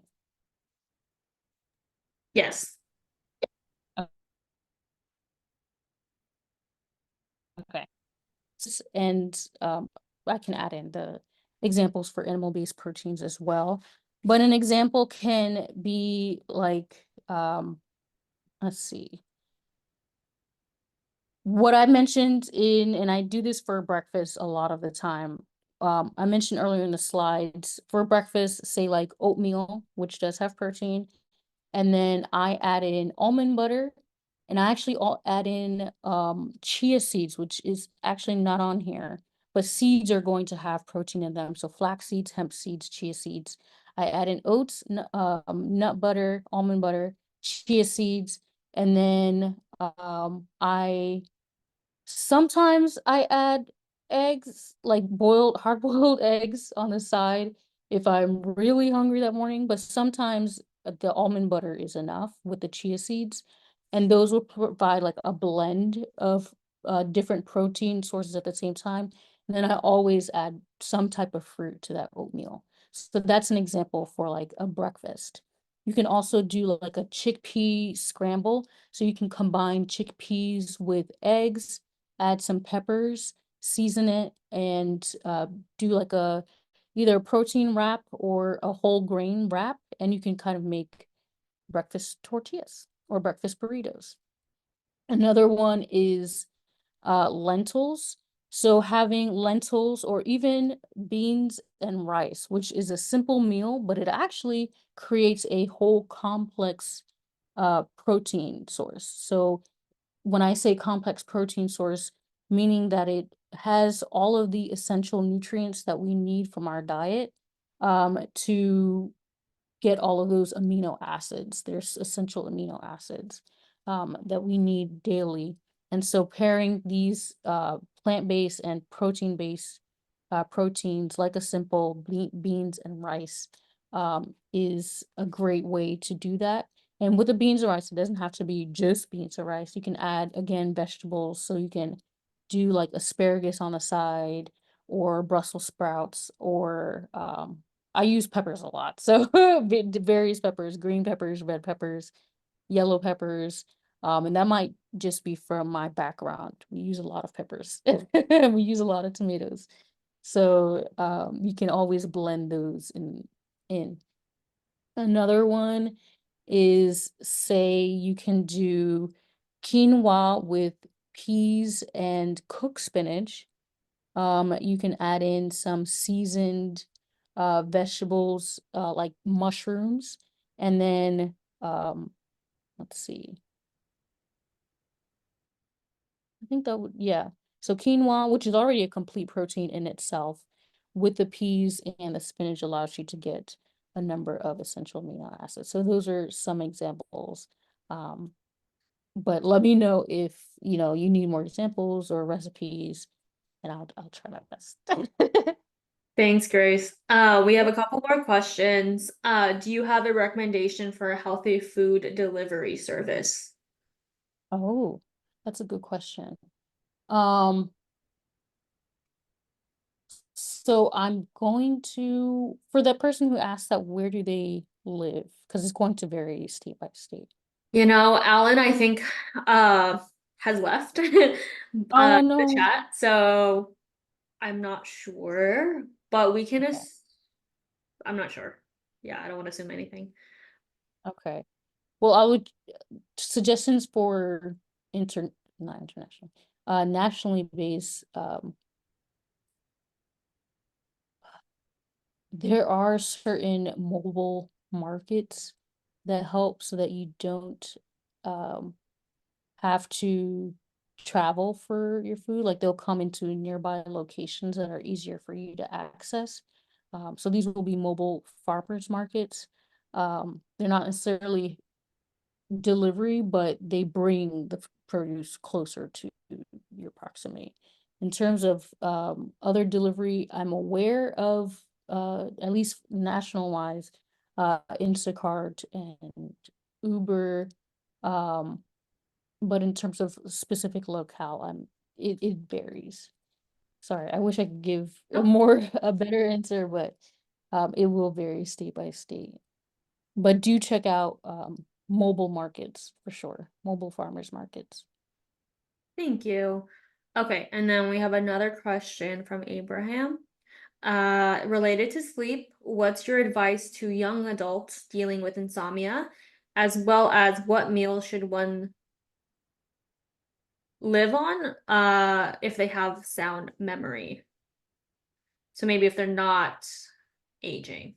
Yes. Okay. And I can add in the examples for animal-based proteins as well. But an example can be like, let's see. What I mentioned and I do this for breakfast a lot of the time. I mentioned earlier in the slides, for breakfast, say like oatmeal, which does have protein. And then I add in almond butter, and I actually add in chia seeds, which is actually not on here, but seeds are going to have protein in them. So flax seeds, hemp seeds, chia seeds. I add in oats, nut butter, almond butter, chia seeds, and then sometimes I add eggs, like hard-boiled eggs on the side if I'm really hungry that morning, but sometimes the almond butter is enough with the chia seeds, and those will provide like a blend of different protein sources at the same time. And then I always add some type of fruit to that oatmeal. So that's an example for like a breakfast. You can also do like a chickpea scramble. So you can combine chickpeas with eggs, add some peppers, season it, and do like either a protein wrap or a whole grain wrap, and you can kind of make breakfast tortillas or breakfast burritos. Another one is lentils. So having lentils or even beans and rice, which is a simple meal, but it actually creates a whole complex protein source. So when I say complex protein source, meaning that it has all of the essential nutrients that we need from our diet to get all of those amino acids. There's essential amino acids that we need daily. And so pairing these plant-based and protein-based proteins like a simple beans and rice is a great way to do that. And with the beans and rice, it doesn't have to be just beans or rice. You can add, again, vegetables. So you can do like asparagus on the side or Brussels sprouts or I use peppers a lot. So various peppers, green peppers, red peppers, yellow peppers. And that might just be from my background. We use a lot of peppers. We use a lot of tomatoes. So you can always blend those in. Another one is, say you can do quinoa with peas and cooked spinach. You can add in some seasoned vegetables like mushrooms, and then let's see. I think that would, yeah. So quinoa, which is already a complete protein in itself, with the peas and the spinach allows you to get a number of essential amino acids. So those are some examples. Um, but let me know if you need more examples or recipes, and I'll try my best. Thanks, Grace. We have a couple more questions. Do you have a recommendation for a healthy food delivery service? Oh, that's a good question. Um, so I'm going to, for that person who asked that, where do they live? Because it's going to vary state by state. Alan, I think, has left Oh the no. chat, so I'm not sure, but we can Okay. I'm not sure. Yeah, I don't want to assume anything. Okay. Well, I would suggestions for inter not international, nationally based. There are certain mobile markets that help so that you don't um have to travel for your food. Like they'll come into nearby locations that are easier for you to access. So these will be mobile farmers markets. They're not necessarily delivery, but they bring the produce closer to your proximity. In terms of other delivery, I'm aware of at least national wise, Instacart and Uber. Um, but in terms of specific locale, it varies. Sorry, I wish I could give a better answer, but it will vary state by state. But do check out mobile markets for sure, mobile farmers markets. Thank you. Okay, and then we have another question from Abraham. Related to sleep, what's your advice to young adults dealing with insomnia, as well as what meal should one live on, if they have sound memory? So maybe if they're not aging.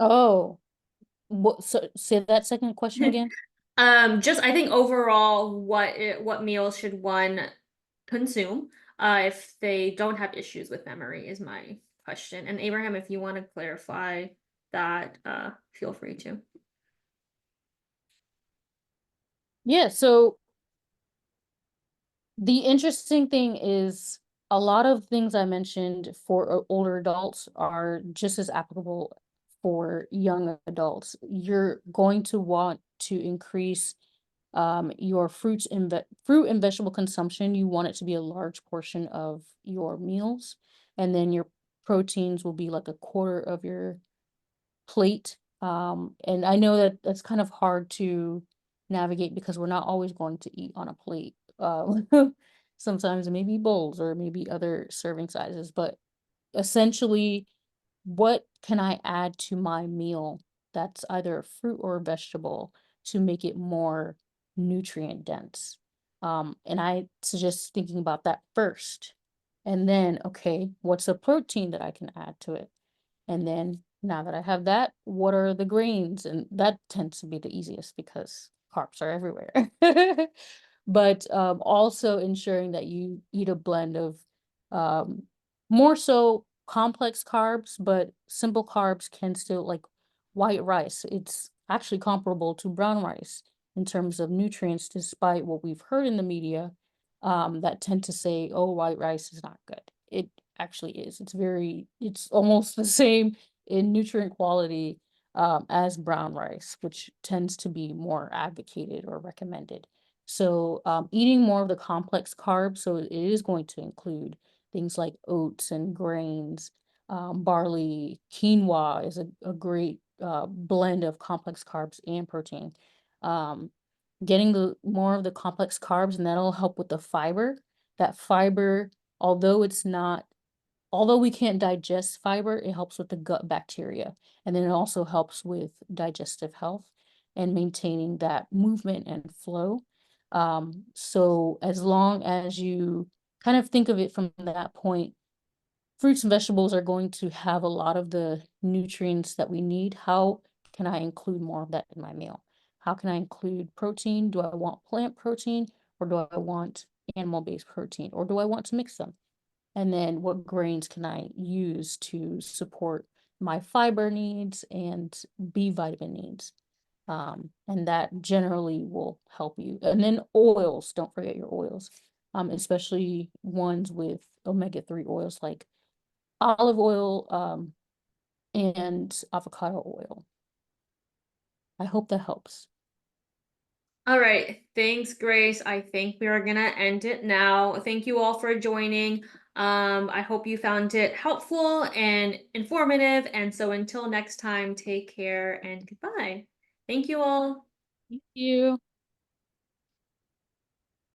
Oh, what? So say that second question again. Just I think overall, what meals should one consume, if they don't have issues with memory is my question. And Abraham, if you want to clarify that, feel free to. Yeah. So the interesting thing is a lot of things I mentioned for older adults are just as applicable for young adults. You're going to want to increase your fruit and vegetable consumption. You want it to be a large portion of your meals, and then your proteins will be like a quarter of your plate. And I know that that's kind of hard to navigate because we're not always going to eat on a plate. Sometimes it may be bowls or maybe other serving sizes, but essentially, what can I add to my meal that's either a fruit or a vegetable to make it more nutrient dense? And I suggest thinking about that first. And then, okay, what's a protein that I can add to it? And then now that I have that, what are the grains? And that tends to be the easiest because carbs are everywhere. But also ensuring that you eat a blend of um, more so complex carbs, but simple carbs can still like white rice. It's actually comparable to brown rice in terms of nutrients, despite what we've heard in the media that tend to say, oh, white rice is not good. It actually is. It's almost the same in nutrient quality as brown rice, which tends to be more advocated or recommended. So eating more of the complex carbs, so it is going to include things like oats and grains, barley, quinoa is a great blend of complex carbs and protein. Um, Getting the more of the complex carbs, and that'll help with the fiber. That fiber, although it's not although we can't digest fiber, it helps with the gut bacteria. And then it also helps with digestive health and maintaining that movement and flow. So as long as you kind of think of it from that point, fruits and vegetables are going to have a lot of the nutrients that we need. How can I include more of that in my meal? How can I include protein? Do I want plant protein or do I want animal-based protein, or do I want to mix them? And then what grains can I use to support my fiber needs and B vitamin needs? And that generally will help you. And then oils, don't forget your oils, especially ones with omega-3 oils like olive oil, and avocado oil. I hope that helps. All right. Thanks, Grace. I think we are gonna end it now. Thank you all for joining. I hope you found it helpful and informative. And so until next time, take care and goodbye. Thank you all. Thank you.